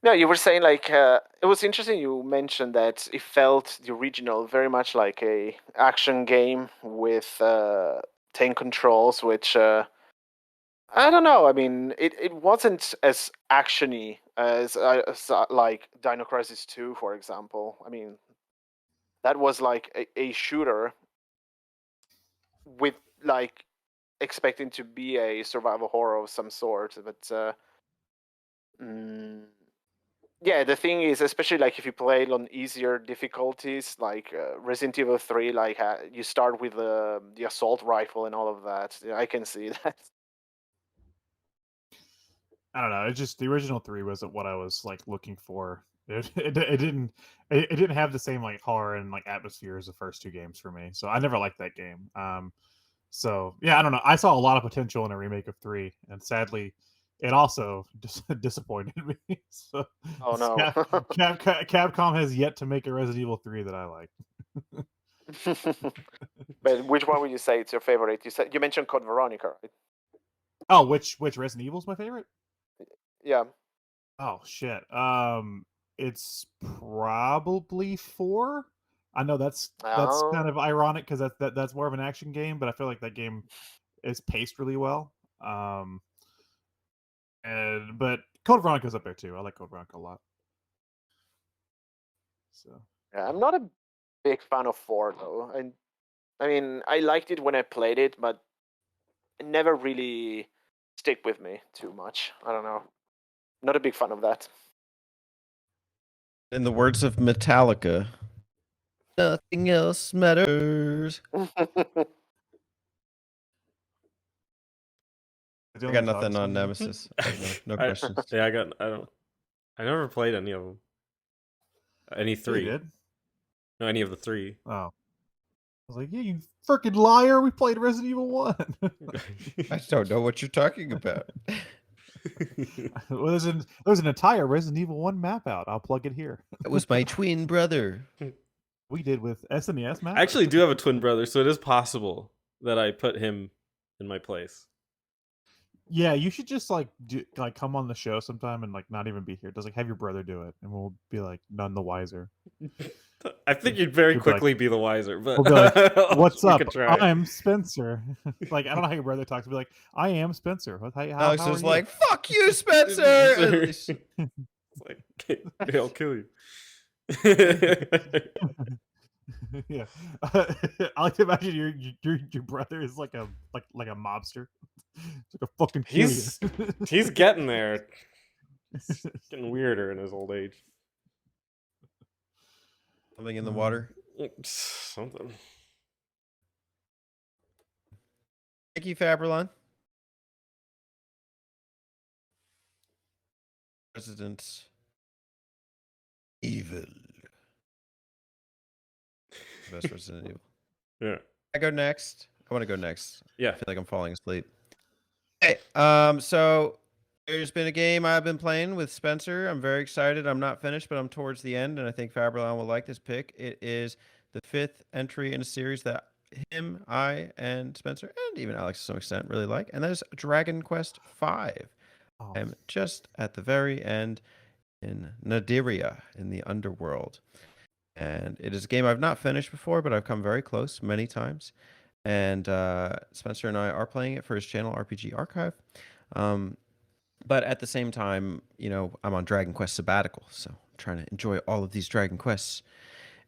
No, you were saying like it was interesting. You mentioned that it felt the original very much like a action game with 10 controls, which I don't know. I mean, it wasn't as actiony as like Dino Crisis 2, for example. I mean, that was like a shooter with like expecting to be a survival horror of some sort, but yeah, the thing is, especially like if you play on easier difficulties, like Resident Evil 3, like you start with the assault rifle and all of that. Yeah, I can see that. I don't know. It's just the original 3 wasn't what I was like looking for. It didn't have the same like horror and like atmosphere as the first 2 games for me. So I never liked that game. So yeah, I don't know. I saw a lot of potential in a remake of 3, and sadly, it also disappointed me. So Oh no. Capcom has yet to make a Resident Evil 3 that I like. But which one would you say it's your favorite? You mentioned Code Veronica, right? Oh, which Resident Evil is my favorite? Yeah. Oh shit. It's probably 4. I know that's kind of ironic because that's more of an action game, but I feel like that game is paced really well. But Code Veronica's up there too. I like Code Veronica a lot. So Yeah, I'm not a big fan of 4 though. And I mean, I liked it when I played it, but it never really stick with me too much. I don't know. Not a big fan of that. In the words of Metallica, nothing else matters. I got nothing on Nemesis. No questions. Yeah, I never played any of them. Any 3. You did? No, any of the 3. Oh. I was like, yeah, you freaking liar. We played Resident Evil 1. I don't know what you're talking about. Well, there's an entire Resident Evil 1 map out. I'll plug it here. It was my twin brother. We did with SNES map. I actually do have a twin brother, so it is possible that I put him in my place. Yeah, you should just like come on the show sometime and like not even be here. Just like have your brother do it, and we'll be like none the wiser. I think you'd very quickly be the wiser, but we'll be like, "What's up? Try. I'm Spencer." Like I don't know how your brother talks. Be like, "I am Spencer." Alex was like, "Fuck you, Spencer." It's like, okay, I'll kill you. Yeah, I like to imagine your brother is like a mobster. It's like a fucking he's getting there. It's getting weirder in his old age. Something in the water. Something. Thank you, FabryLON. Resident Evil. Best Resident Evil. Yeah. I go next. I want to go next. Yeah. I feel like I'm falling asleep. Hey, so there's been a game I've been playing with Spencer. I'm very excited. I'm not finished, but I'm towards the end, and I think FabryLON will like this pick. It is the 5th entry in a series that him, I, and Spencer, and even Alex to some extent really like, and that is Dragon Quest V. Oh. I'm just at the very end in Nadiria, in the underworld. And it is a game I've not finished before, but I've come very close many times. And Spencer and I are playing it for his channel, RPG Archive. But at the same time, you know, I'm on Dragon Quest sabbatical, so I'm trying to enjoy all of these Dragon Quests.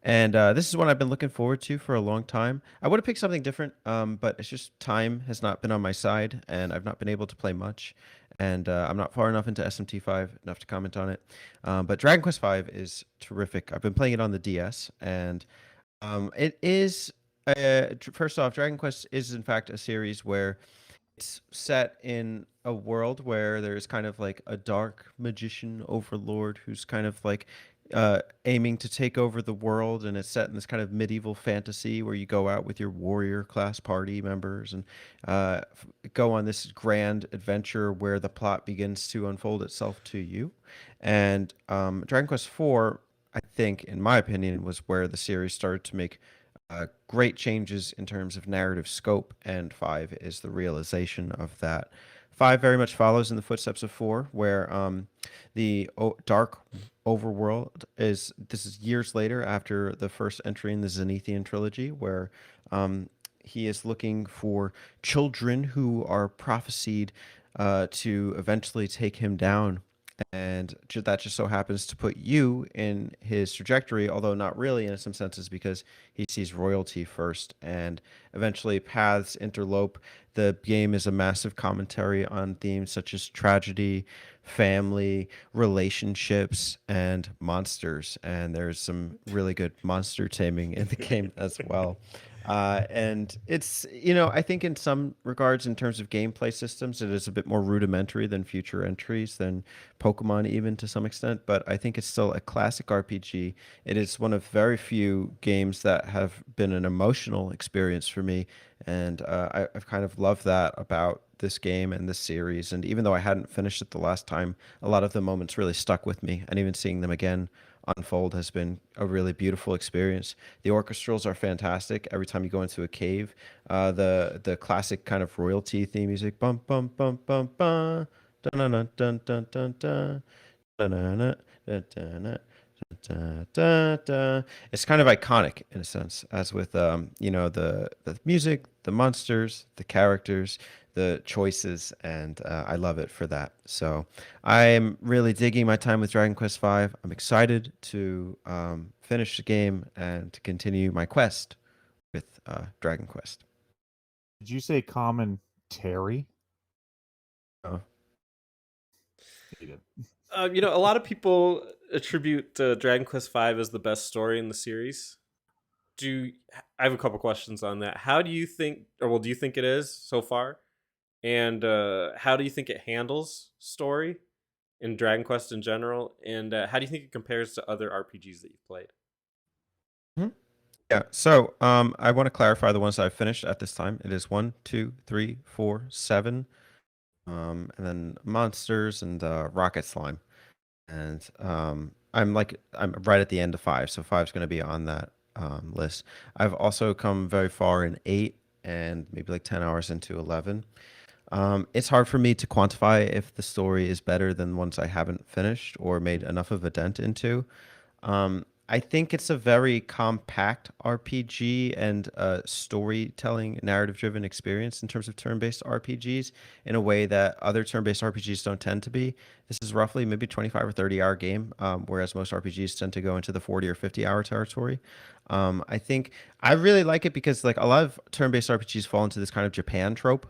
And this is one I've been looking forward to for a long time. I would have picked something different, but it's just time has not been on my side, and I've not been able to play much. and I'm not far enough into SMT5 enough to comment on it. But Dragon Quest V is terrific. I've been playing it on the DS, and it is first off, Dragon Quest is in fact a series where it's set in a world where there's kind of like a dark magician overlord who's kind of like aiming to take over the world, and it's set in this kind of medieval fantasy where you go out with your warrior class party members and go on this grand adventure where the plot begins to unfold itself to you. And Dragon Quest IV, I think, in my opinion, was where the series started to make great changes in terms of narrative scope, and five is the realization of that. Five very much follows in the footsteps of four, where the dark overworld is. This is years later after the first entry in the Zenithian trilogy, where he is looking for children who are prophesied to eventually take him down, and that just so happens to put you in his trajectory, although not really in some senses, because he sees royalty first, and eventually paths interlope. The game is a massive commentary on themes such as tragedy, family, relationships, and monsters, and there's some really good monster taming in the game as well. And it's, I think in some regards, in terms of gameplay systems, it is a bit more rudimentary than future entries, than Pokemon, even to some extent. But I think it's still a classic RPG. It is one of very few games that have been an emotional experience for me. And I've kind of loved that about this game and this series. And even though I hadn't finished it the last time, a lot of the moments really stuck with me. And even seeing them again unfold has been a really beautiful experience. The orchestrals are fantastic. Every time you go into a cave, the classic kind of royalty theme music, bum bum bum bum bum, dun dun dun dun dun dun, dun dun dun dun dun. It's kind of iconic in a sense, as with the music, the monsters, the characters, the choices, and I love it for that. So I'm really digging my time with Dragon Quest V. I'm excited to finish the game and to continue my quest with Dragon Quest. Did you say common Terry? Oh. You did. A lot of people attribute Dragon Quest V as the best story in the series. I have a couple questions on that. How do you think, do you think it is so far? And how do you think it handles story in Dragon Quest in general? And how do you think it compares to other RPGs that you've played? Yeah, so I want to clarify the ones I've finished at this time. It is 1, 2, 3, 4, 7, and then monsters and rocket slime. And I'm right at the end of 5, so 5's going to be on that list. I've also come very far in 8 and maybe like 10 hours into 11. It's hard for me to quantify if the story is better than ones I haven't finished or made enough of a dent into. I think it's a very compact RPG and storytelling, narrative-driven experience in terms of turn-based RPGs in a way that other turn-based RPGs don't tend to be. This is roughly maybe 25 or 30-hour game, whereas most RPGs tend to go into the 40 or 50-hour territory. I think I really like it because like a lot of turn-based RPGs fall into this kind of Japan trope,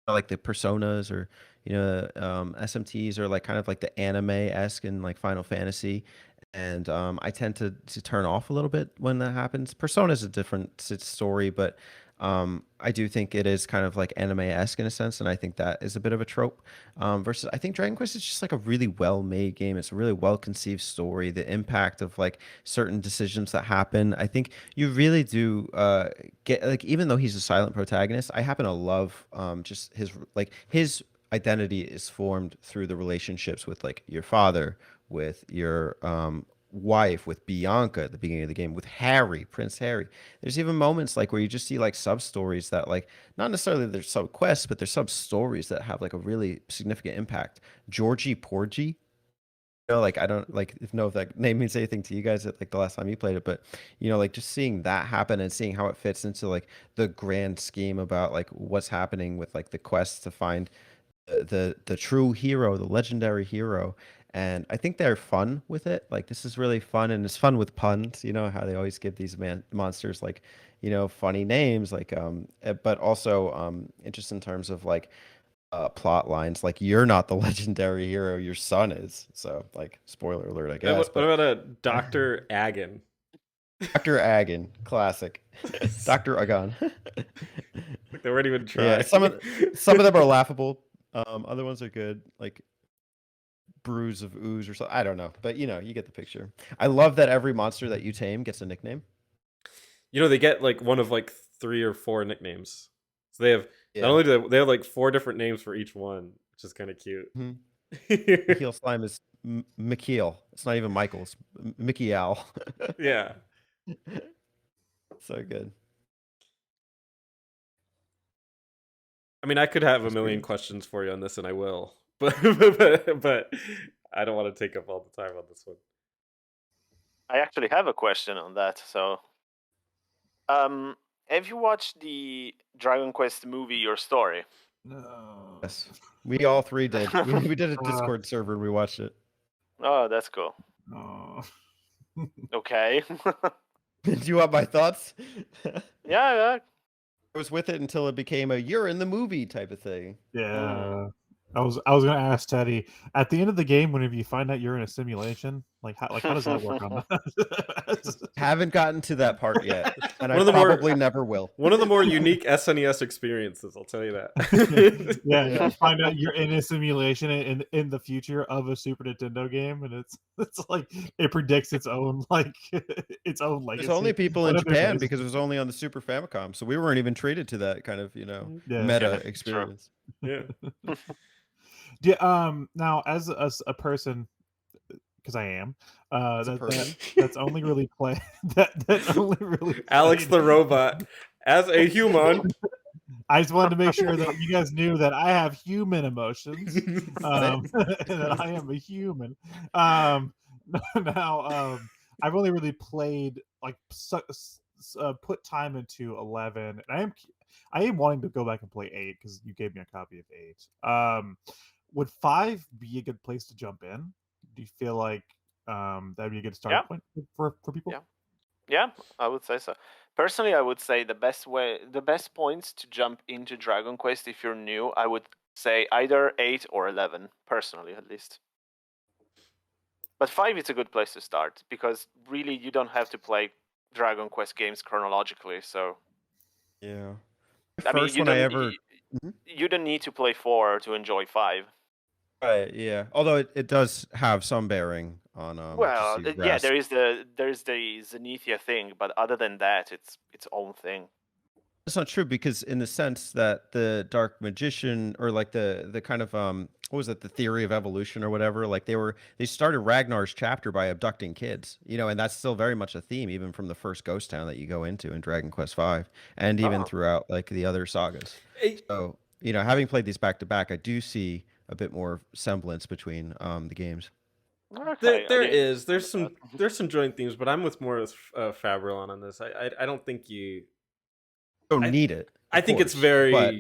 like the Personas or SMTs, or like kind of like the anime-esque in like Final Fantasy. And I tend to turn off a little bit when that happens. Persona is a different story, but I do think it is kind of like anime-esque in a sense, and I think that is a bit of a trope. Versus, I think Dragon Quest is just like a really well-made game. It's a really well-conceived story. The impact of like certain decisions that happen, I think you really do get like, even though he's a silent protagonist, I happen to love just his identity is formed through the relationships with like your father, with your wife, with Bianca at the beginning of the game, with Harry, Prince Harry. There's even moments like where you just see like sub stories that like not necessarily they're sub quests, but they're sub stories that have like a really significant impact. Georgie Porgy. Like I don't know if that name means anything to you guys at like the last time you played it, but like just seeing that happen and seeing how it fits into like the grand scheme about like what's happening with like the quest to find the true hero, the legendary hero. And I think they're fun with it. Like this is really fun, and it's fun with puns. You know how they always give these monsters like, funny names, like but also just in terms of like plot lines. Like you're not the legendary hero, your son is. So like spoiler alert, I guess. What But about a Dr. Agon? Dr. Agon, classic. Dr. Agon. Like they weren't even Yeah, trying. some of them are laughable. Other ones are good, like Bruise of Ooze or something. I don't know, but you get the picture. I love that every monster that you tame gets a nickname. They get like one of like 3 or 4 nicknames. So they have Yeah. not only do they have like 4 different names for each one, which is kind of cute. Mikhail Slime is Mikhail. It's not even Michael. It's Mikhail. Yeah. So good. I mean, I could have a That's million great. questions for you on this, and I will, but I don't want to take up all the time on this one. I actually have a question on that. So, have you watched the Dragon Quest movie Your Story? No. Yes, we all three did. We did a Discord server and we watched it. Oh, that's cool. Oh. Okay. Do you want my thoughts? Yeah. I was with it until it became a "you're in the movie" type of thing. Yeah. I was gonna ask Teddy at the end of the game whenever you find out you're in a simulation, how does that work on that? Haven't gotten to that part yet, and One I of the more- probably never will. One of the more unique SNES experiences, I'll tell you that. Yeah, Yeah. you find out you're in a simulation in the future of a Super Nintendo game, and it's like it predicts its own its own legacy. There's only people in One of their Japan legacy- because it was only on the Super Famicom, so we weren't even treated to that kind of Yeah. meta true. experience. Yeah. Now as a person, because I am As a person. that's only really play that only really Alex played- the robot, as a human. I just wanted to make sure that you guys knew that I have human emotions, and that I am a human. Now, I've only really played put time into 11, and I am wanting to go back and play 8 because you gave me a copy of 8. Would 5 be a good place to jump in? Do you feel like that'd be a good starting point for people? Yeah, I would say so. Personally, I would say the best points to jump into Dragon Quest if you're new, I would say either 8 or 11, personally at least. But 5 is a good place to start because really you don't have to play Dragon Quest games chronologically. So Yeah. I mean, First one I ever. you don't need to play 4 to enjoy 5. Right, yeah. Although it does have some bearing on Well, just the yeah, rest. there's the Zenithia thing, but other than that, it's its own thing. That's not true because in the sense that the Dark Magician or like the kind of what was it, the theory of evolution or whatever, like they started Ragnar's chapter by abducting kids, and that's still very much a theme even from the first ghost town that you go into in Dragon Quest V and even throughout like the other sagas. So, having played these back to back, I do see a bit more semblance between the games. Okay, There's some joint themes, but I'm with more with FabryLON on this. I don't think you Don't need it. I think it's course, very but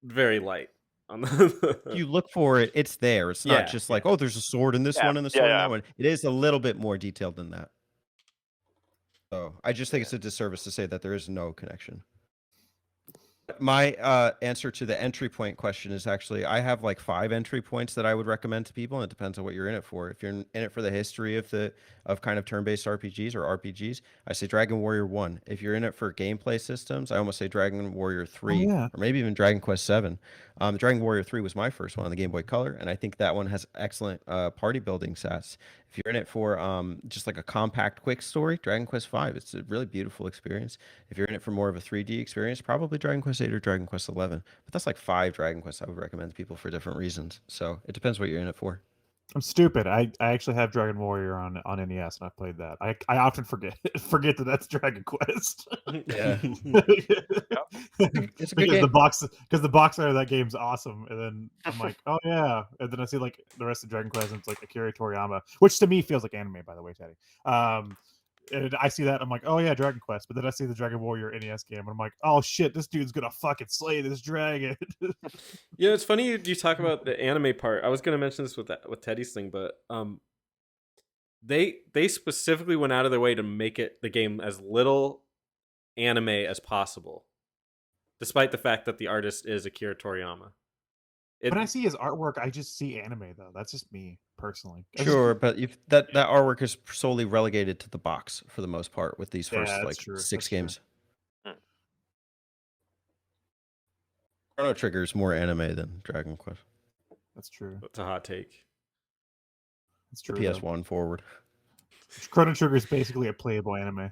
very light on the you look for it, it's there. It's not just like, oh, there's a sword in this one and a sword in that one. It is a little bit more detailed than that. So I just think it's a disservice to say that there is no connection. My answer to the entry point question is actually I have like 5 entry points that I would recommend to people, and it depends on what you're in it for. If you're in it for the history of kind of turn-based RPGs or RPGs, I say Dragon Warrior 1. If you're in it for gameplay systems, I almost say Dragon Warrior 3, or maybe even Dragon Quest 7. Dragon Warrior 3 was my first one on the Game Boy Color, and I think that one has excellent party building sets. If you're in it for just like a compact, quick story, Dragon Quest V. It's a really beautiful experience. If you're in it for more of a 3D experience, probably Dragon Quest 8 or Dragon Quest 11. But that's like 5 Dragon Quests I would recommend to people for different reasons. So it depends what you're in it for. I'm stupid. I actually have Dragon Warrior on NES, and I've played that. I often forget that that's Dragon Quest. Yeah. It's a good because game. the box art of that game's awesome, and then I'm like, oh yeah, and then I see like the rest of Dragon Quest, and it's like Akira Toriyama, which to me feels like anime, by the way, Teddy. And I see that I'm like, oh yeah, Dragon Quest, but then I see the Dragon Warrior NES game, and I'm like, oh shit, this dude's gonna fucking slay this dragon. It's funny you talk about the anime part. I was gonna mention this with Teddy's thing, but they specifically went out of their way to make the game as little anime as possible, despite the fact that the artist is Akira Toriyama. When I see his artwork, I just see anime though. That's just me personally. Sure, but that artwork is solely relegated to the box for the most part with these first Yeah, like that's true. 6 That's true. games. Hmm. Chrono Trigger is more anime than Dragon Quest. That's true. That's a hot take. That's The true. though. PS1 forward. Chrono Trigger is basically a playable anime.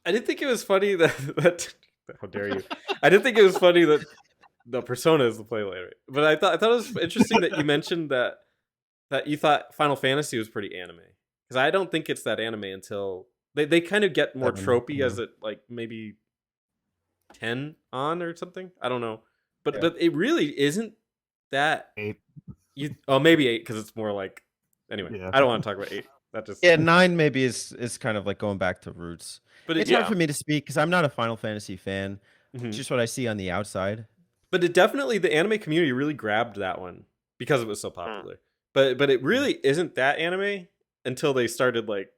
I didn't think it was funny that how dare you? I didn't think it was funny that the Persona is the playable anime. But I thought it was interesting that you mentioned that you thought Final Fantasy was pretty anime. Because I don't think it's that anime until they kind of get more 7, tropey yeah. as it like maybe 10 on or something. I don't know. But Yeah. but it really isn't that 8. maybe 8 because it's more like anyway. Yeah. I don't want to talk about 8. That just Yeah, 9 maybe is kind of like going back to roots. but It's hard for me to speak because I'm not a Final Fantasy fan. Mhm. It's just what I see on the outside. But it definitely the anime community really grabbed that one because it was so popular. But it really isn't that anime until they started like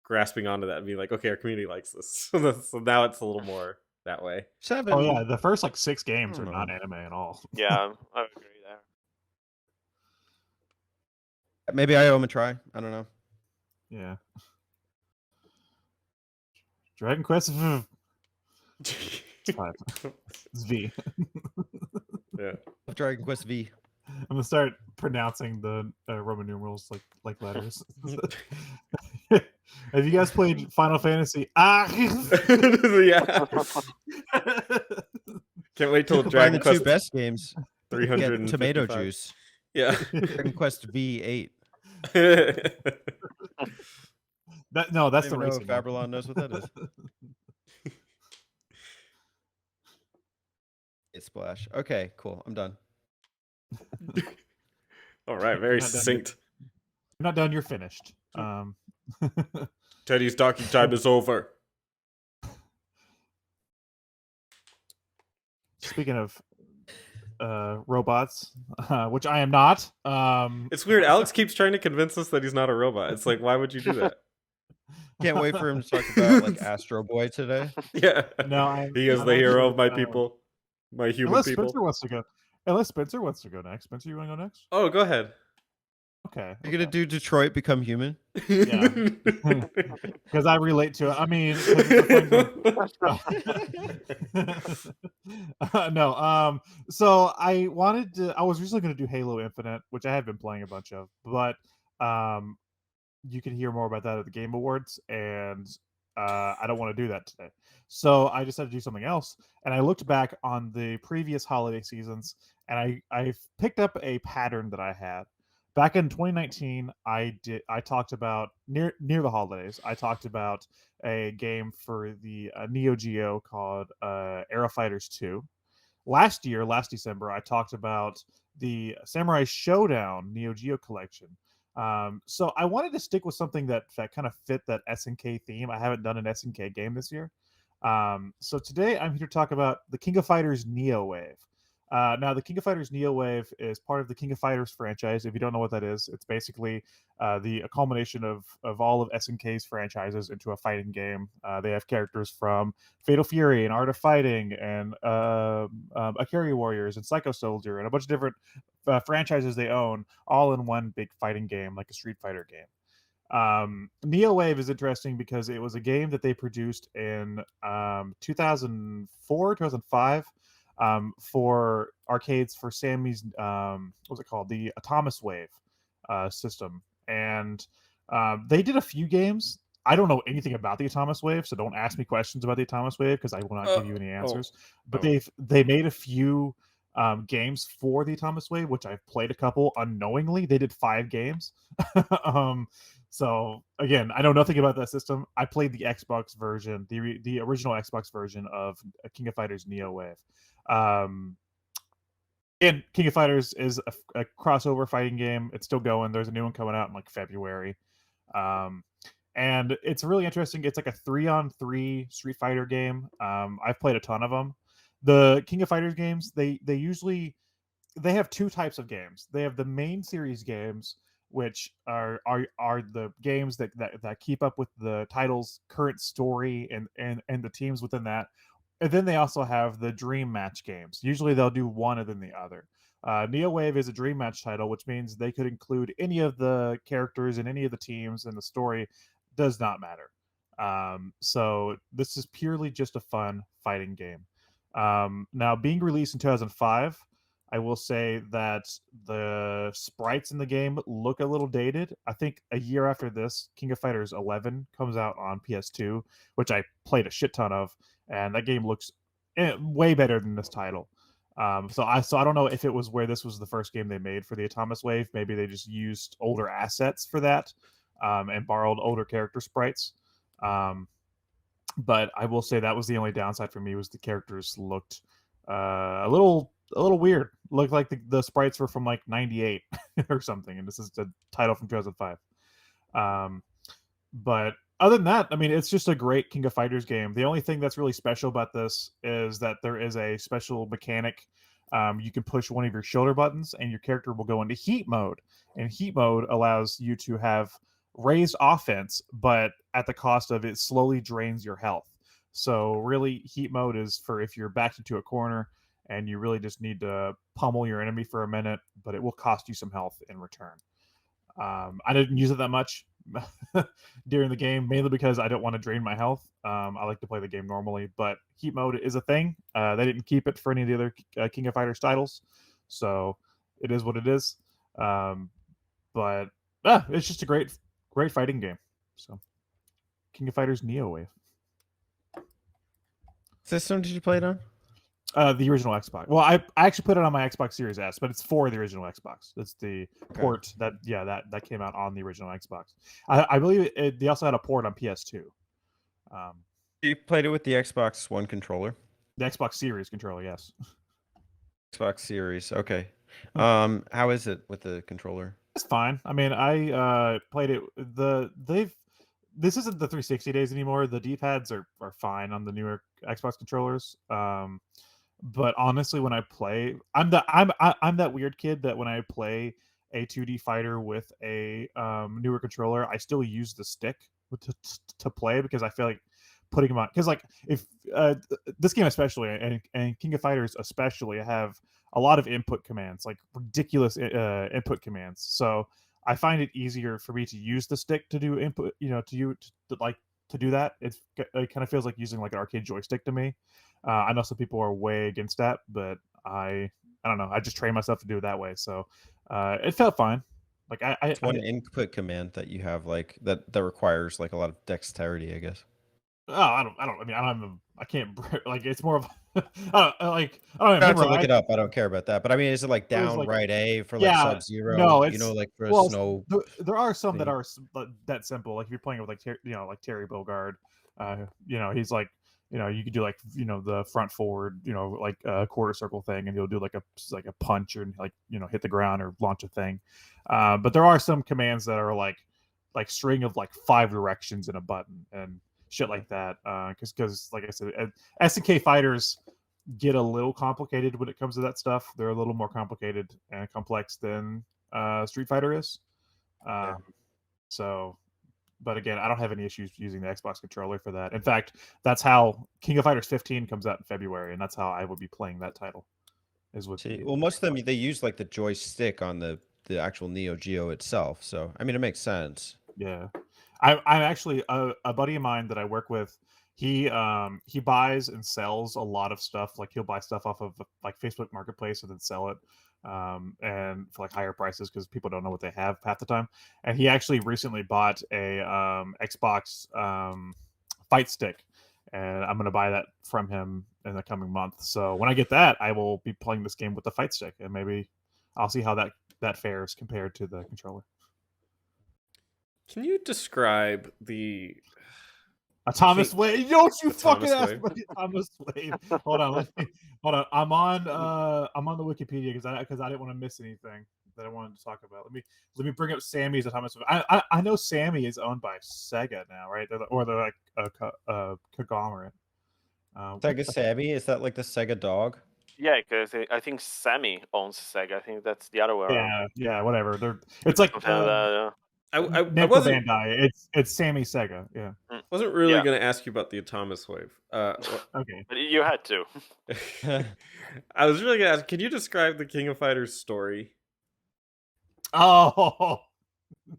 grasping onto that and being like, okay, our community likes this. So now it's a little more that way. 7. Oh yeah, the first like 6 games I are don't not know. anime at all. Yeah, I agree there. Maybe I owe him a try. I don't know. Yeah. Dragon Quest it's 5. It's V. Yeah. Dragon Quest V. I'm gonna start pronouncing the Roman numerals like letters. Have you guys played Final Fantasy? Yeah. Can't wait till Combine Dragon the 2 Quest best games. 355. Get tomato juice. Yeah. Dragon Quest V8. No, that's I the don't even know racing if one. FabryLON knows what that is. It's Splash. Okay, cool. I'm done. All right, very Not done succinct. You're not done. You're finished. Teddy's docking time is over. Speaking of robots, which I am not. It's weird. Alex keeps trying to convince us that he's not a robot. It's like, why would you do that? Can't wait for him to talk about like Astro Boy today. Yeah. No, he is I'm the hero actually, of my people, my human unless people. Spencer wants to go. Unless Spencer wants to go next. Spencer, you want to go next? Oh, go ahead. Okay. You're gonna do Detroit Become Human? Yeah. Because I relate to it. I mean, 'cause it's no. So I wanted to. I was originally going to do Halo Infinite, which I have been playing a bunch of, but you can hear more about that at the Game Awards, and I don't want to do that today. So I decided to do something else, and I looked back on the previous holiday seasons, and I picked up a pattern that I had. Back in 2019, I talked about near the holidays. I talked about a game for the Neo Geo called Aero Fighters 2. Last December, I talked about the Samurai Showdown Neo Geo collection. So I wanted to stick with something that kind of fit that SNK theme. I haven't done an SNK game this year. So today I'm here to talk about the King of Fighters Neo Wave. Now, the King of Fighters Neo Wave is part of the King of Fighters franchise. If you don't know what that is, it's basically a culmination of all of SNK's franchises into a fighting game. They have characters from Fatal Fury and Art of Fighting and Akari Warriors and Psycho Soldier and a bunch of different franchises they own, all in one big fighting game, like a Street Fighter game. Neo Wave is interesting because it was a game that they produced in 2004, 2005 for arcades for Sammy's, what was it called? The Atomus Wave system. And they did a few games. I don't know anything about the Atomus Wave, so don't ask me questions about the Atomus Wave because I will not give you any answers. But they made a few games for the Atomus Wave, which I've played a couple unknowingly. They did 5 games. So again, I know nothing about that system. I played the Xbox version, the original Xbox version of King of Fighters Neo Wave. And King of Fighters is a crossover fighting game. It's still going. There's a new one coming out in like February. And it's really interesting. It's like a 3-on-3 Street Fighter game. I've played a ton of them. The King of Fighters games, they have 2 types of games. They have the main series games, which are the games that keep up with the title's current story and the teams within that. And then they also have the dream match games. Usually they'll do one and then the other. Neo Wave is a dream match title, which means they could include any of the characters in any of the teams, and the story does not matter. So this is purely just a fun fighting game. Now, being released in 2005, I will say that the sprites in the game look a little dated. I think a year after this, King of Fighters 11 comes out on PS2, which I played a shit ton of, and that game looks way better than this title. So I don't know if it was where this was the first game they made for the Atomic Wave. Maybe they just used older assets for that, and borrowed older character sprites. But I will say that was the only downside for me, was the characters looked a little weird. Looked like the sprites were from like '98 or something, and this is the title from 2005. But other than that, I mean, it's just a great King of Fighters game. The only thing that's really special about this is that there is a special mechanic. You can push one of your shoulder buttons, and your character will go into heat mode. And heat mode allows you to have raised offense, but at the cost of it slowly drains your health. So really, heat mode is for if you're backed into a corner and you really just need to pummel your enemy for a minute, but it will cost you some health in return. I didn't use it that much during the game, mainly because I don't want to drain my health. I like to play the game normally, but heat mode is a thing. They didn't keep it for any of the other King of Fighters titles, so it is what it is. But it's just a great fighting game. So, King of Fighters Neo Wave. System did you play it on? The original Xbox. Well, I actually put it on my Xbox Series S, but it's for the original Xbox. It's the port that came out on the original Xbox. I believe they also had a port on PS2. You played it with the Xbox One controller? The Xbox Series controller, yes. Xbox Series, okay. How is it with the controller? It's fine. I mean, I played it. This isn't the 360 days anymore. The D-pads are fine on the newer Xbox controllers. But honestly, when I play, I'm that weird kid that when I play a 2D fighter with a newer controller, I still use the stick to play, because I feel like putting them on, because like if this game especially, and King of Fighters especially, have a lot of input commands, like ridiculous input commands. So I find it easier for me to use the stick to do input, to do that. It kind of feels like using like an arcade joystick to me. I know some people are way against that, but I don't know. I just train myself to do it that way, so it felt fine. Like It's one input command that you have like that requires like a lot of dexterity, I guess. I mean, I can't like. It's more of I don't I have to remember. look it up. I don't care about that. But I mean, is it like It was down like- right A for like yeah, Sub-Zero? no, you know, like for a well, snow. there are some that thing. are that simple. Like if you're playing with like like Terry Bogard, he's like, you could do like the front forward, like a quarter circle thing, and you'll do like a punch, or like hit the ground or launch a thing. But there are some commands that are like string of like 5 directions in a button and shit like that. Because like I said, SNK fighters get a little complicated when it comes to that stuff. They're a little more complicated and complex than Street Fighter is. So, but again, I don't have any issues using the Xbox controller for that. In fact, that's how King of Fighters 15 comes out in February, and that's how I would be playing that title. Is with Well, most of them they use like the joystick on the actual Neo Geo itself. So I mean, it makes sense. Yeah, I'm actually a buddy of mine that I work with. He buys and sells a lot of stuff. Like he'll buy stuff off of like Facebook Marketplace and then sell it, and for like higher prices, because people don't know what they have half the time. And he actually recently bought a Xbox fight stick, and I'm gonna buy that from him in the coming month. So when I get that, I will be playing this game with the fight stick, and maybe I'll see how that fares compared to the controller. Can you describe the Thomas Wave? Don't you the fucking Thomas ask Wave? me Thomas Wave. Hold on, hold on. I'm on the Wikipedia because I didn't want to miss anything that I wanted to talk about. Let me bring up Sammy's Thomas Wave. I know Sammy is owned by Sega now, right? They're like a conglomerate. Sega Sammy, is that like the Sega dog? Yeah, because I think Sammy owns Sega. I think that's the other way around. Yeah, whatever. It's like Something like that, yeah. I Namco wasn't Bandai. It's Sammy Sega. Yeah. wasn't really Yeah. going to ask you about the Atomic Wave. Okay. But you had to. I was really going to ask, can you describe the King of Fighters story? Oh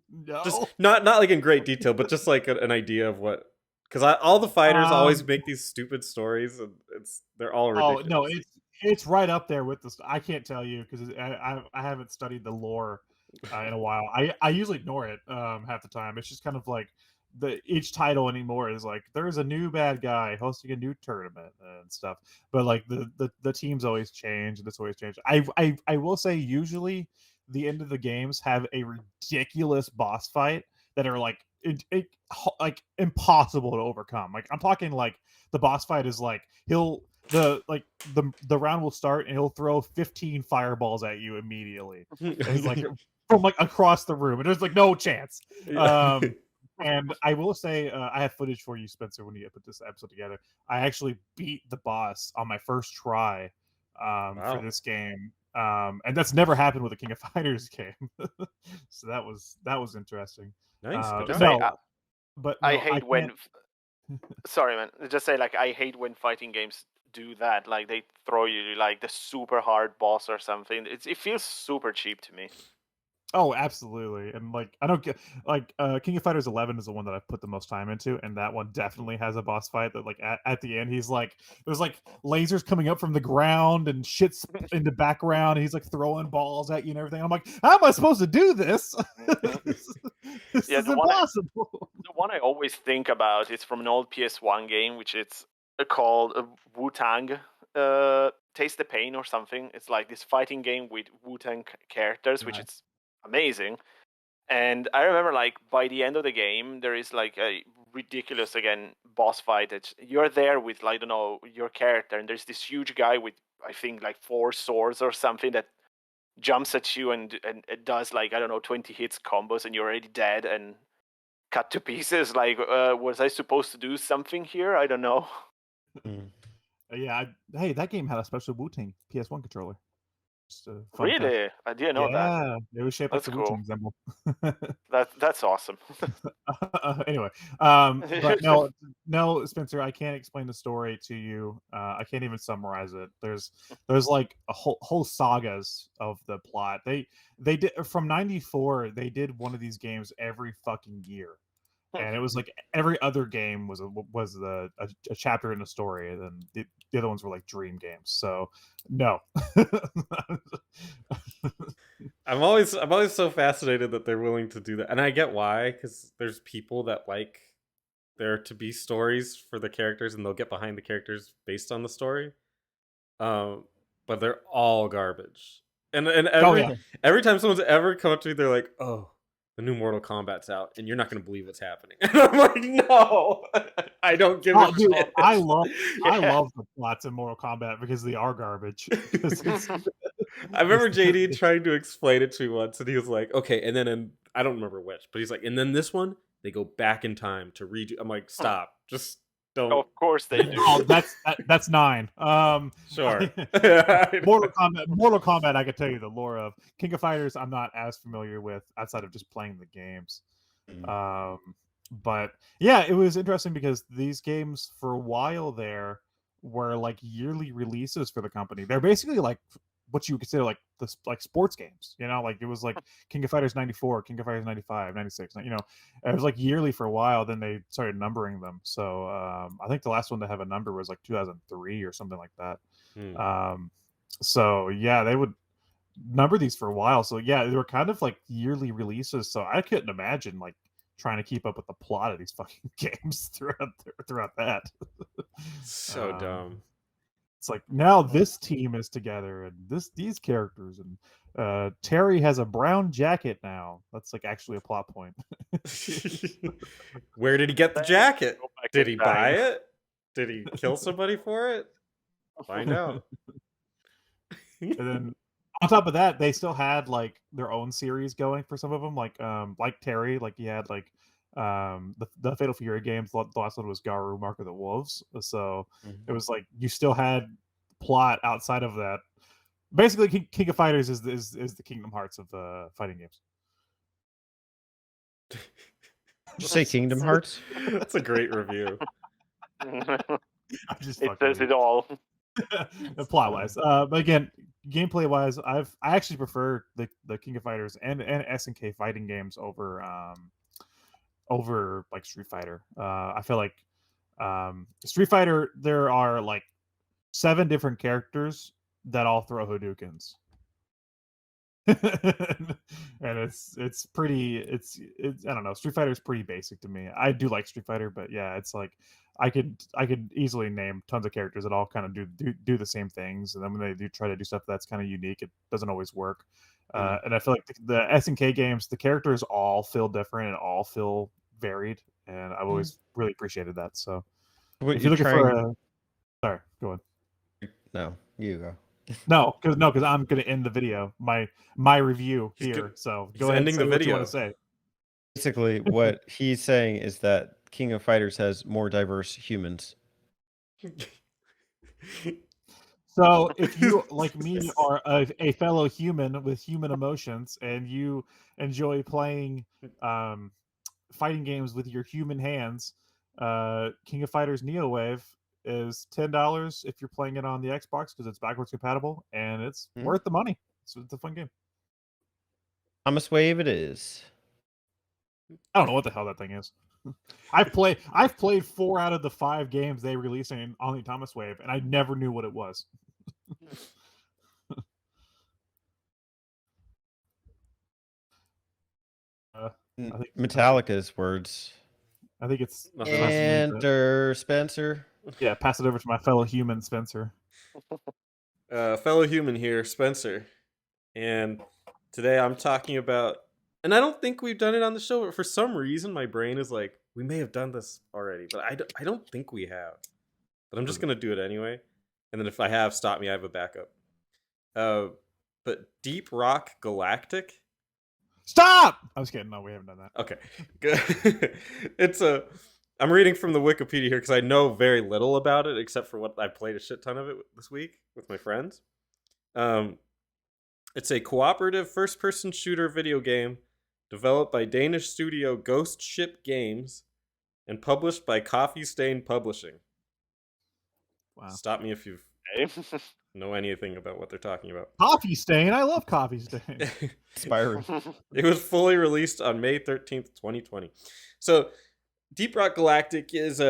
no. Just not like in great detail, but just like an idea of what. Because all the fighters always make these stupid stories, and they're all ridiculous. Oh no, it's right up there with this. I can't tell you because I haven't studied the lore in a while. I usually ignore it half the time. It's just kind of like each title anymore is like there's a new bad guy hosting a new tournament and stuff. But like the teams always change and this always change. I will say usually the end of the games have a ridiculous boss fight that are like like impossible to overcome. Like I'm talking like the boss fight is like the round will start and he'll throw 15 fireballs at you immediately. And it's like from like across the room and there's like no chance. And I will say I have footage for you, Spencer, when you put this episode together. I actually beat the boss on my first try for this game. And that's never happened with a King of Fighters game. So that was interesting. Nice. Good job. No, but no, I hate when. can't- Sorry, man. Just say like I hate when fighting games do that. Like they throw you like the super hard boss or something. It feels super cheap to me. Oh, absolutely. And like I don't get like King of Fighters 11 is the one that I've put the most time into, and that one definitely has a boss fight that like at the end he's like there's like lasers coming up from the ground and shit's in the background, and he's like throwing balls at you and everything. I'm like, how am I supposed to do this? This Yeah, is the one impossible. The one I always think about is from an old PS1 game, which it's called Wu-Tang Taste the Pain or something. It's like this fighting game with Wu-Tang characters, which Nice. is amazing. And I remember like by the end of the game, there is like a ridiculous, again, boss fight. That you're there with, like, I don't know, your character, and there's this huge guy with, I think, like 4 swords or something that jumps at you and it does like, I don't know, 20 hits combos, and you're already dead and cut to pieces. Like, was I supposed to do something here? I don't know. Yeah, hey, that game had a special Wu-Tang PS1 controller. Just a fun fact. Really? I didn't know that. Yeah, it was shaped like That's the cool. Wu-Tang symbol. That's awesome. Anyway, but no, Spencer, I can't explain the story to you. I can't even summarize it. There's like a whole sagas of the plot. They did from '94. They did one of these games every fucking year, and it was like every other game was a chapter in a story, and then the other ones were like dream games. So no. I'm always so fascinated that they're willing to do that, and I get why, because there's people that like there to be stories for the characters, and they'll get behind the characters based on the story. But they're all garbage, and every time someone's ever come up to me, they're like, "Oh, the new Mortal Kombat's out, and you're not going to believe what's happening." And I'm like, "No, I don't give a Dude, shit." I love the plots in Mortal Kombat because they are garbage. I remember JD trying to explain it to me once, and he was like, "Okay," and then I don't remember which, but he's like, "And then this one, they go back in time to redo." I'm like, "Stop, just don't." Of course they do. Oh, that's 9. Sure. Mortal Kombat, I could tell you the lore of. King of Fighters, I'm not as familiar with outside of just playing the games. But yeah, it was interesting because these games for a while there were like yearly releases for the company. They're basically like what you would consider like sports games, like it was like King of Fighters 94, King of Fighters 95, 96, it was like yearly for a while. Then they started numbering them. So I think the last one to have a number was like 2003 or something like that. So yeah, they would number these for a while. So yeah, they were kind of like yearly releases. So I couldn't imagine like trying to keep up with the plot of these fucking games throughout that. So dumb. It's like now this team is together and these characters, and Terry has a brown jacket now. That's like actually a plot point. Where did he get the jacket? Go back Did in he time. buy it? Did he kill somebody for it? Find out. And then on top of that, they still had like their own series going for some of them, like Terry, like he had like the Fatal Fury games. The last one was Garu Mark of the Wolves. So it was like you still had plot outside of that. Basically, King of Fighters is the Kingdom Hearts of fighting games. Did you say Kingdom Hearts? That's a great review. I'm just It fucking says with it all. you. Plot wise, but again, gameplay wise, I actually prefer the King of Fighters and SNK fighting games over like Street Fighter. I feel like Street Fighter, there are like 7 different characters that all throw Hadoukens. And it's pretty it's I don't know, Street Fighter is pretty basic to me. I do like Street Fighter, but yeah, it's like I could easily name tons of characters that all kind of do the same things, and then when they do try to do stuff that's kind of unique, it doesn't always work. And I feel like the SNK games, the characters all feel different and all feel varied, and I've always really appreciated that. So What if you're looking trying? for a sorry, go on. No, you go. No, because I'm gonna end the video, my review He's here. good. So He's go ahead and ending say the what you want video. to say. Basically, what he's saying is that King of Fighters has more diverse humans. So if you, like me, are a fellow human with human emotions, and you enjoy playing fighting games with your human hands, King of Fighters Neo Wave is $10 if you're playing it on the Xbox because it's backwards compatible, and it's worth the money. It's a fun game. Thomas Wave it is. I don't know what the hell that thing is. I've played 4 out of the 5 games they released on the Thomas Wave, and I never knew what it was. I think Metallica's words. I think it's Nothing else. Enter Spencer. yeah. Pass it over to my fellow human, Spencer. Fellow human here, Spencer. And today I'm talking about, and I don't think we've done it on the show, but for some reason my brain is like, we may have done this already, but I don't think we have. But I'm just going to do it anyway. And then if I have, stop me, I have a backup. But Deep Rock Galactic. Stop! I was kidding. No, we haven't done that. Okay, good. I'm reading from the Wikipedia here because I know very little about it except for what I played a shit ton of it this week with my friends. It's a cooperative first-person shooter video game developed by Danish studio Ghost Ship Games and published by Coffee Stain Publishing. Wow. Stop me if you know anything about what they're talking about. Coffee Stain. I love Coffee Stain. Inspiring. It was fully released on May 13th, 2020. So, Deep Rock Galactic is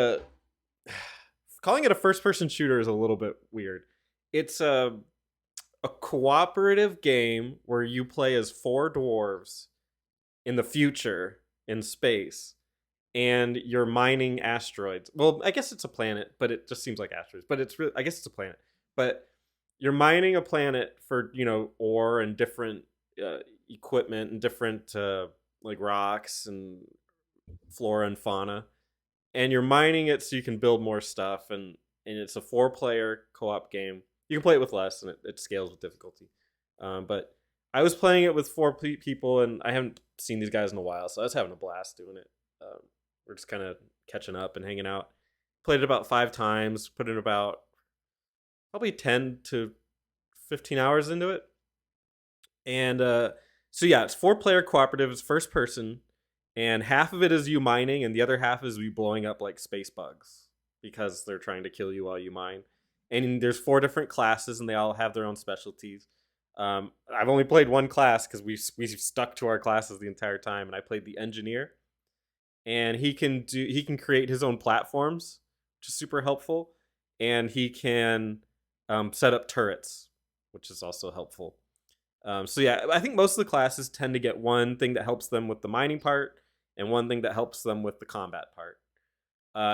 calling it a first-person shooter is a little bit weird. It's a cooperative game where you play as 4 dwarves in the future in space, and you're mining asteroids. Well, I guess it's a planet, but it just seems like asteroids. But it's really, I guess it's a planet. But you're mining a planet for, ore and different equipment and different like rocks and flora and fauna, and you're mining it so you can build more stuff. And it's a 4-player co-op game. You can play it with less, and it scales with difficulty. But I was playing it with 4 people, and I haven't seen these guys in a while, so I was having a blast doing it. We're just kind of catching up and hanging out. Played it about 5 times. Put in about probably 10 to 15 hours into it. And so yeah, it's 4-player cooperative. It's first person, and half of it is you mining, and the other half is you blowing up like space bugs because they're trying to kill you while you mine. And there's 4 different classes, and they all have their own specialties. I've only played one class because we've stuck to our classes the entire time, and I played the engineer, and he can create his own platforms, which is super helpful, and he can set up turrets, which is also helpful. So yeah, I think most of the classes tend to get one thing that helps them with the mining part and one thing that helps them with the combat part.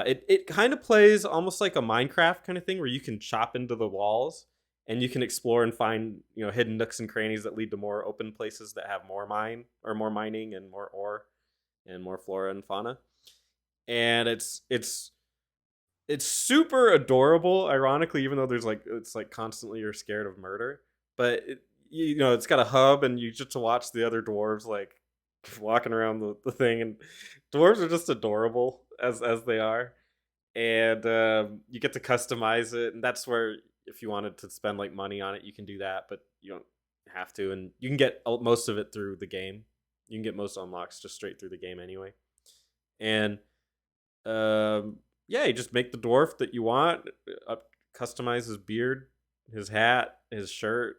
It kind of plays almost like a Minecraft kind of thing where you can chop into the walls and you can explore and find hidden nooks and crannies that lead to more open places that have more mining and more ore and more flora and fauna. And it's super adorable, ironically, even though it's constantly you're scared of murder. But it's got a hub, and you get to watch the other dwarves like walking around the thing, and dwarves are just adorable as they are. And you get to customize it, and that's where if you wanted to spend like money on it, you can do that, but you don't have to, and you can get most of it through the game You can get most unlocks just straight through the game anyway. And yeah, you just make the dwarf that you want, customize his beard, his hat, his shirt,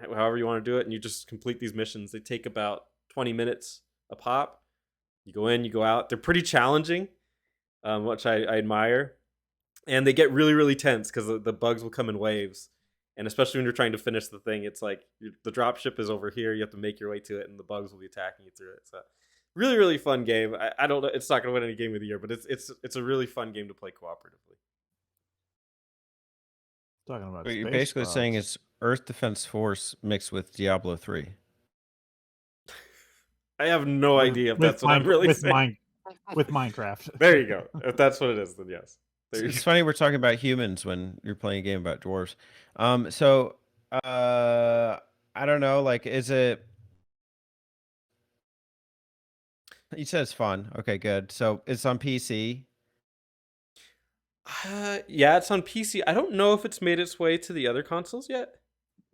however you want to do it, and you just complete these missions. They take about 20 minutes a pop. You go in, you go out. They're pretty challenging, which I admire. And they get really, really tense because the bugs will come in waves. And especially when you're trying to finish the thing, it's like the dropship is over here. You have to make your way to it, and the bugs will be attacking you through it. So, really, really fun game. I don't know. It's not going to win any game of the year, but it's a really fun game to play cooperatively. Talking about What you're space basically saying frogs. is Earth Defense Force mixed with Diablo 3. I have no idea if With that's what I'm really saying. With Minecraft. There you go. If that's what it is, then yes. There you It's go. funny we're talking about humans when you're playing a game about dwarves. So I don't know, like, is it? You said it's fun. Okay, good. So it's on PC. Yeah, it's on PC. I don't know if it's made its way to the other consoles yet.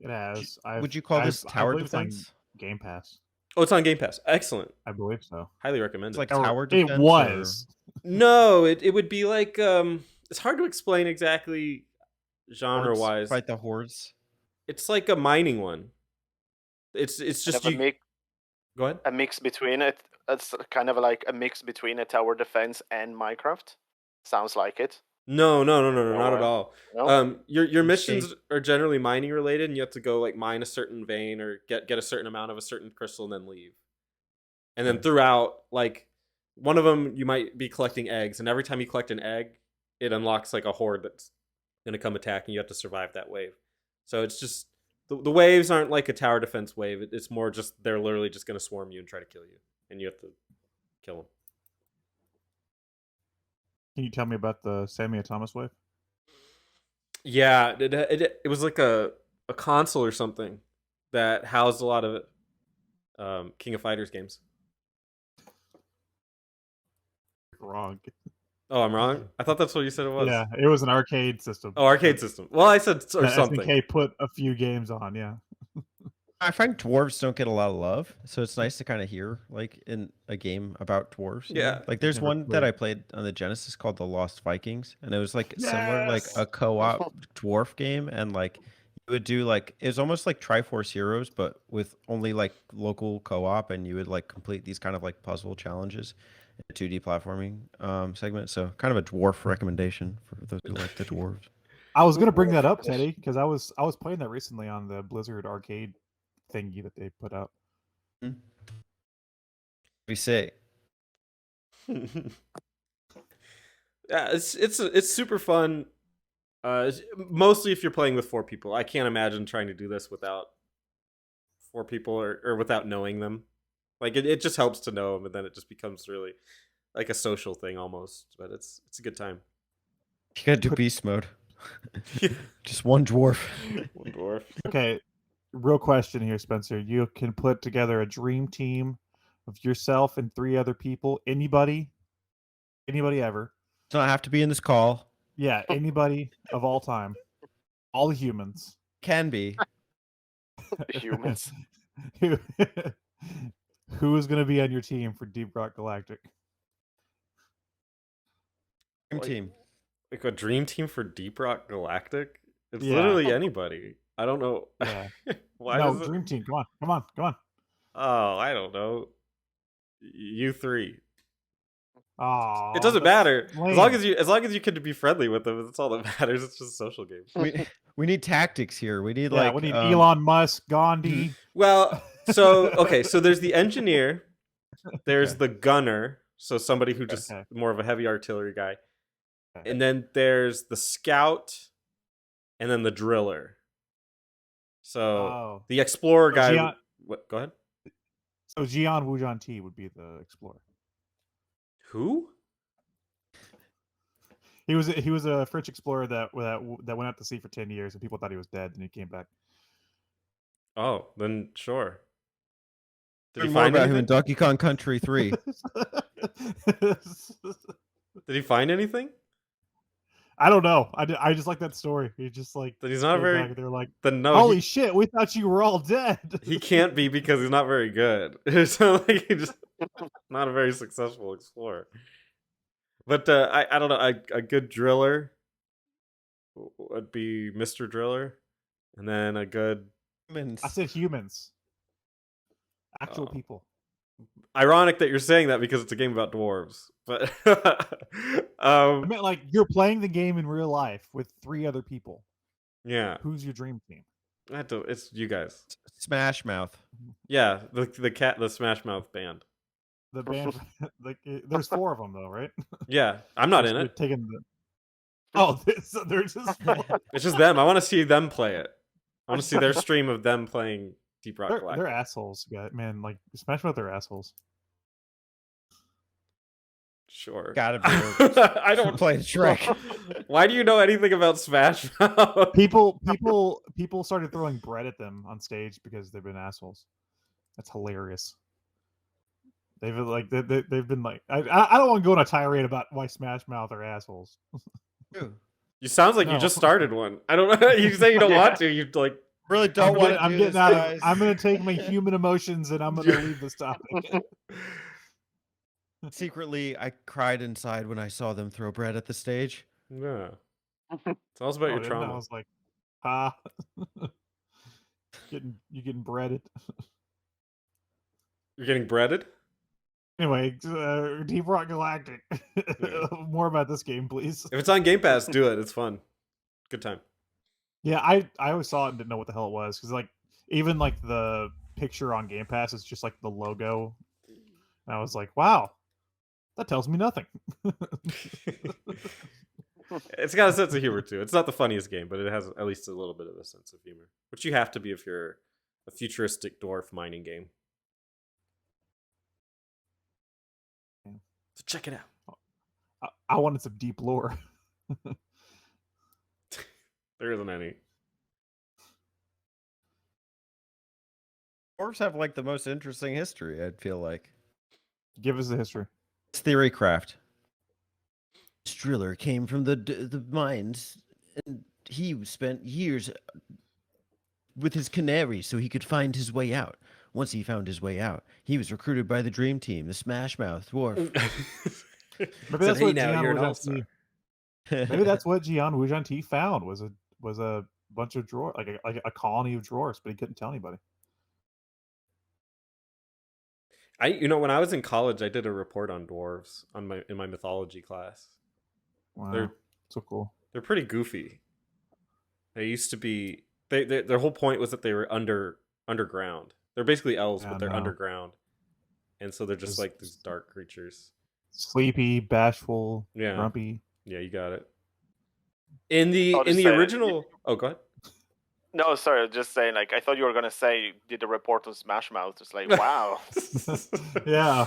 It has. Would you call this I tower believe it's on defense? Game Pass. Oh, it's on Game Pass. Excellent. I believe so. Highly recommend It's it. like Or tower it defense. was. No, it would be like it's hard to explain exactly genre wise. Fight the hordes. It's like a mining one. It's just Kind of you. Go ahead. a mix between it. It's kind of like a mix between a tower defense and Minecraft. Sounds like it. No, not at way. all. No? Your missions are generally mining related, and you have to go like mine a certain vein or get a certain amount of a certain crystal and then leave. And then throughout, like one of them, you might be collecting eggs, and every time you collect an egg, it unlocks like a horde that's gonna come attack, and you have to survive that wave. So it's just the waves aren't like a tower defense wave. It's more just they're literally just gonna swarm you and try to kill you, and you have to kill them. Can you tell me about the semi-autonomous wave? Yeah, it was like a console or something that housed a lot of King of Fighters games. Wrong. Oh, I'm wrong? I thought that's what you said it was. Yeah, it was an arcade system. Oh, arcade system. Well, I said or that something. SNK put a few games on. Yeah. I find dwarves don't get a lot of love, so it's nice to kind of hear like in a game about dwarves. you know? Yeah. Like there's Never one that played. I played on the Genesis called The Lost Vikings, and it was like similar, like a co-op dwarf game, and like you would do like it was almost like Triforce Heroes, but with only like local co-op, and you would like complete these kind of like puzzle challenges in a 2D platforming segment. So kind of a dwarf recommendation for those who like the dwarves. I was gonna bring that up, Teddy, because I was playing that recently on the Blizzard arcade thingy that they put out. We say Yeah, it's super fun. Mostly if you're playing with 4 people. I can't imagine trying to do this without 4 people or without knowing them. Like it just helps to know them, and then it just becomes really like a social thing almost. But it's a good time. you gotta do beast mode. Just one dwarf. One dwarf. Okay, real question here, Spencer. You can put together a dream team of yourself and 3 other people. Anybody ever. Does not have to be in this call. Yeah, anybody of all time. All the humans. Can be. Humans. Who is going to be on your team for Deep Rock Galactic? Dream Like- team. Like a dream team for Deep Rock Galactic? It's Yeah. literally anybody. I don't know. Yeah. Why no, does it... dream team. Come on. Oh, I don't know. You 3. Oh, It doesn't matter. As long lame. as you can be friendly with them, that's all that matters. It's just a social game. We need tactics here. We need Yeah, like we need Elon Musk, Gandhi. Well, so there's the engineer, there's the gunner, so somebody who just Okay. more of a heavy artillery guy. Okay. And then there's the scout and then the driller. So Oh. the explorer So guy Gian- what, go ahead. So Jian Wujan T would be the explorer. Who? He was a French explorer that went out to sea for 10 years, and people thought he was dead, and he came back. Oh, then sure. Did learn he more find about him in anything? Donkey Kong Country 3. Did he find anything? I don't know. I just like that story. He just like That he's not came very. back and they're like, Then no, holy shit, we thought you were all dead. he can't be because he's not very good. So like he's just not a very successful explorer. But I don't know. A good driller would be Mr. Driller, and then a good. I said humans, actual Oh. people. Ironic that you're saying that because it's a game about dwarves, but I meant like you're playing the game in real life with 3 other people. yeah, Who's your dream team? it's you guys. Smash Mouth. Yeah, the Smash Mouth band. The band, like, there's 4 of them though, right? Yeah, I'm not in They're it. taking the. Oh, they're just. It's just them. I want to see them play it. I want to see their stream of them playing Deep Rock Galactic. They're assholes, guy. Man, like Smash Mouth, they're assholes. Sure. Gotta be. I don't play Shrek. Why do you know anything about Smash Mouth? People started throwing bread at them on stage because they've been assholes. That's hilarious. They've been like they've been like I don't want to go on a tirade about why Smash Mouth are assholes. You sounds like you No. just started one. I don't know. You say you don't want to. You like Really don't want to I'm do getting this, out guys. of. I'm gonna take my human emotions and I'm gonna leave this topic. Secretly, I cried inside when I saw them throw bread at the stage. yeah. Tell us about your And I trauma. was like, you getting breaded. You're getting breaded? Anyway, Deep Rock Galactic. More about this game, please. If it's on Game Pass, do it. It's fun. Good time. Yeah, I always saw it and didn't know what the hell it was because like even like the picture on Game Pass is just like the logo. And I was like, wow, that tells me nothing. It's got a sense of humor too. It's not the funniest game, but it has at least a little bit of a sense of humor, which you have to be if you're a futuristic dwarf mining game. So check it out. I wanted some deep lore. There isn't any. Dwarves have like the most interesting history, I'd feel like. Give us the history. It's Theorycraft. This driller came from the mines, and he spent years with his canary so he could find his way out. Once he found his way out, he was recruited by the Dream Team, the Smash Mouth Dwarf. Maybe Said, that's "Hey, what now Gian you're an Wujanti- all-star." Maybe that's what Gian Wujanti found was a bunch of drawers, like a colony of drawers, but he couldn't tell anybody. When I was in college, I did a report on dwarves in my mythology class. Wow, They're so cool. they're pretty goofy. They used to be their whole point was that they were underground. They're basically elves, Yeah, but they're no. underground, and so they're just Just- like these dark creatures. Sleepy, bashful, Yeah. grumpy. Yeah, you got it. In the I'll just say, original, oh, go ahead. No, sorry, I was just saying, like, I thought you were gonna say you did a report on Smash Mouth. It's like, wow. Yeah,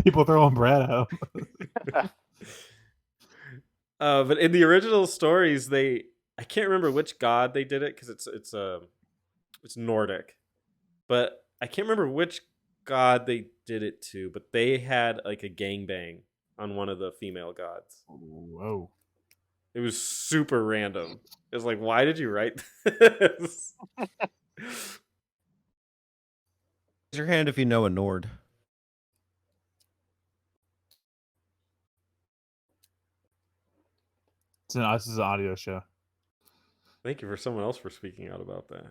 people throwing bread at him. But in the original stories, I can't remember which god they did it because it's Nordic, but I can't remember which god they did it to. But they had like a gangbang on one of the female gods. Whoa. It was super random. It was like, why did you write this? Raise your hand if you know a Nord. This is an audio show. Thank you for someone else for speaking out about that.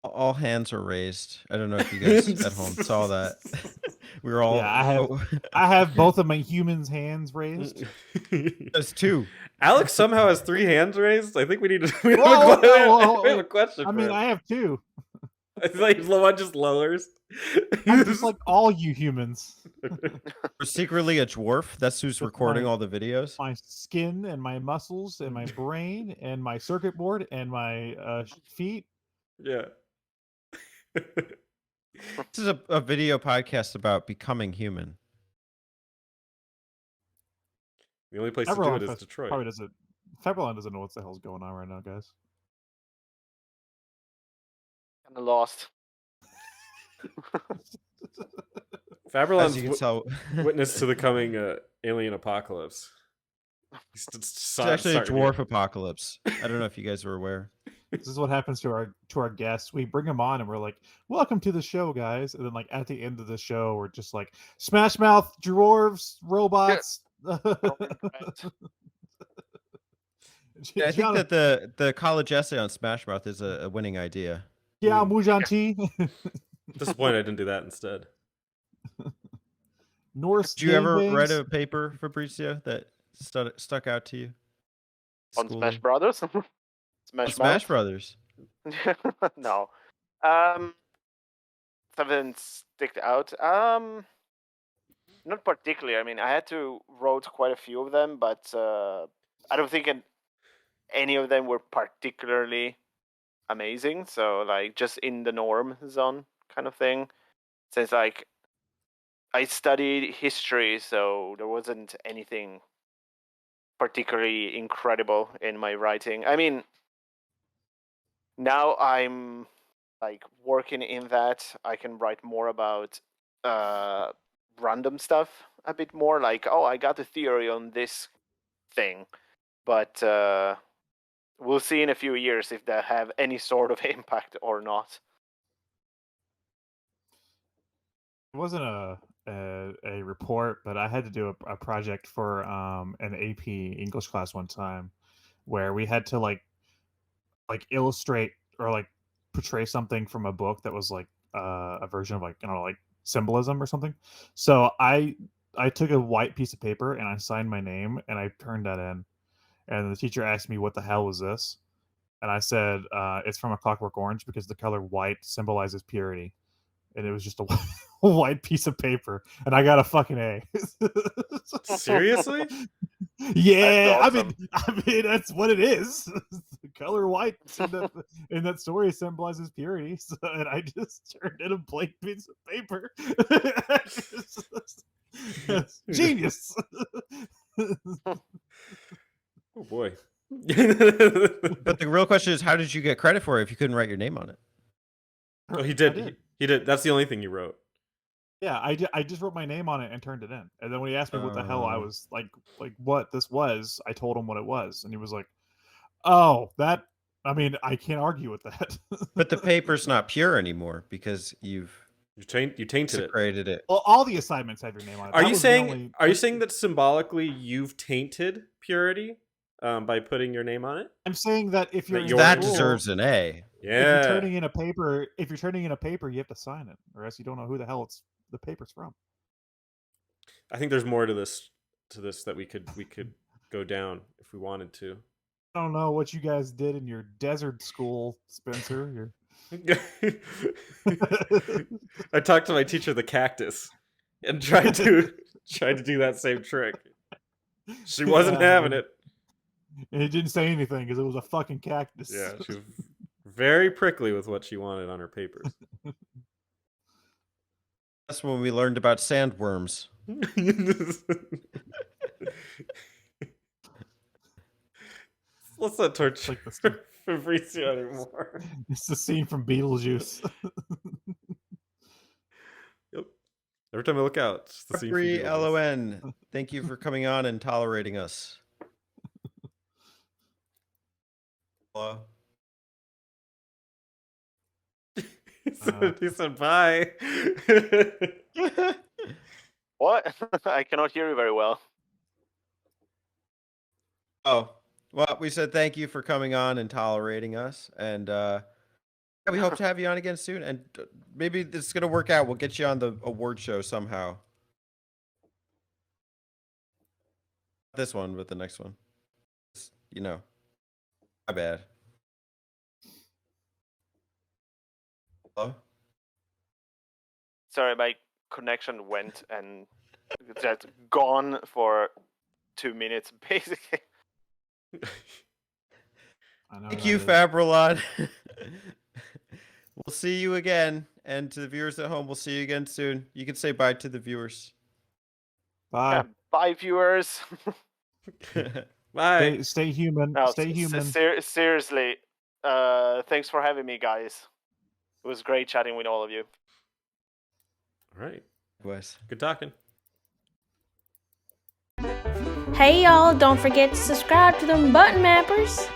All hands are raised. I don't know if you guys at home saw that. We were all. Yeah, I have both of my humans' hands raised. There's 2. Alex somehow has 3 hands raised. I think we need to. We have, Whoa, we have a question. I for mean, him. I have 2. It's like one just lowers. I'm just like all you humans. We're secretly a dwarf. That's who's With recording my- all the videos. My skin and my muscles and my brain and my circuit board and my feet. Yeah. This is a video podcast about becoming human. The only place to do FabryLON it is Fest Detroit. probably doesn't. FabryLON doesn't know what the hell's going on right now, guys. Kind of lost. FabryLON's As you can tell, witness to the coming alien apocalypse. It's actually a dwarf apocalypse. I don't know if you guys were aware. This is what happens to our guests. We bring them on and we're like, "Welcome to the show, guys." And then like at the end of the show, we're just like, "Smash Mouth, dwarves, robots." Yeah, I think that the college essay on Smash Mouth is a winning idea. Yeah, Mujanti. Disappointed I didn't do that instead. Norse. Did you ever gangbangs. write a paper, Fabrizio, that stuck out to you? On Smash Brothers? Smash Brothers. No. Something sticked out. Not particularly. I mean, I had to wrote quite a few of them, but I don't think any of them were particularly amazing. So like just in the norm zone kind of thing. Since like I studied history, so there wasn't anything particularly incredible in my writing. I mean, now I'm like working in that. I can write more about random stuff a bit more. Like, oh, I got a theory on this thing, but we'll see in a few years if they have any sort of impact or not. It wasn't a report, but I had to do a project for an AP English class one time, where we had to like illustrate or like portray something from a book that was like a version of like like symbolism or something. So I took a white piece of paper and I signed my name and I turned that in, and the teacher asked me what the hell was this, and I said it's from A Clockwork Orange because the color white symbolizes purity, and it was just a white piece of paper, and I got a fucking A. Seriously? Yeah, That's awesome. I mean that's what it is. The color white in that story symbolizes purity, so, and I just turned in a blank piece of paper. Genius. Oh boy. But the real question is, how did you get credit for it if you couldn't write your name on it? Oh, he I did. He did. That's the only thing you wrote. Yeah, I just wrote my name on it and turned it in. And then when he asked me what the hell I was like what this was, I told him what it was, and he was like, "Oh, that. I mean, I can't argue with that." But the paper's not pure anymore because you've You tainted it. desecrated it. Well, all the assignments have your name on it. Are That you was the saying? only- Are you saying that symbolically you've tainted purity by putting your name on it? I'm saying that if you're That in your That school, deserves an A. if you're Yeah. turning in a paper, you have to sign it, or else you don't know who the hell the paper's from. I think there's more to this that we could go down if we wanted to. I don't know what you guys did in your desert school, Spencer. I talked to my teacher, the cactus, and tried to do that same trick. She wasn't having it. And he didn't say anything because it was a fucking cactus. Yeah, she was very prickly with what she wanted on her papers. That's when we learned about sandworms. Let's not torture Like the Fabrizio anymore. It's the scene from Beetlejuice. Yep. Every time I look out, it's the scene from Beetlejuice. FabryLON, thank you for coming on and tolerating us. Hello. He said bye. What? I cannot hear you very well. Oh, well, we said thank you for coming on and tolerating us, and we hope to have you on again soon. And maybe this is gonna work out. We'll get you on the award show somehow. This one, but the next one. You know, my bad. Hello? Sorry, my connection went and just gone for 2 minutes, basically. Thank you, FabryLON. We'll see you again. And to the viewers at home, we'll see you again soon. You can say bye to the viewers. Bye. Yeah, bye, viewers. Bye. Stay human. No, Stay human. Seriously, thanks for having me, guys. It was great chatting with all of you. All right. Wes. Good talking. Hey y'all, don't forget to subscribe to them button mappers.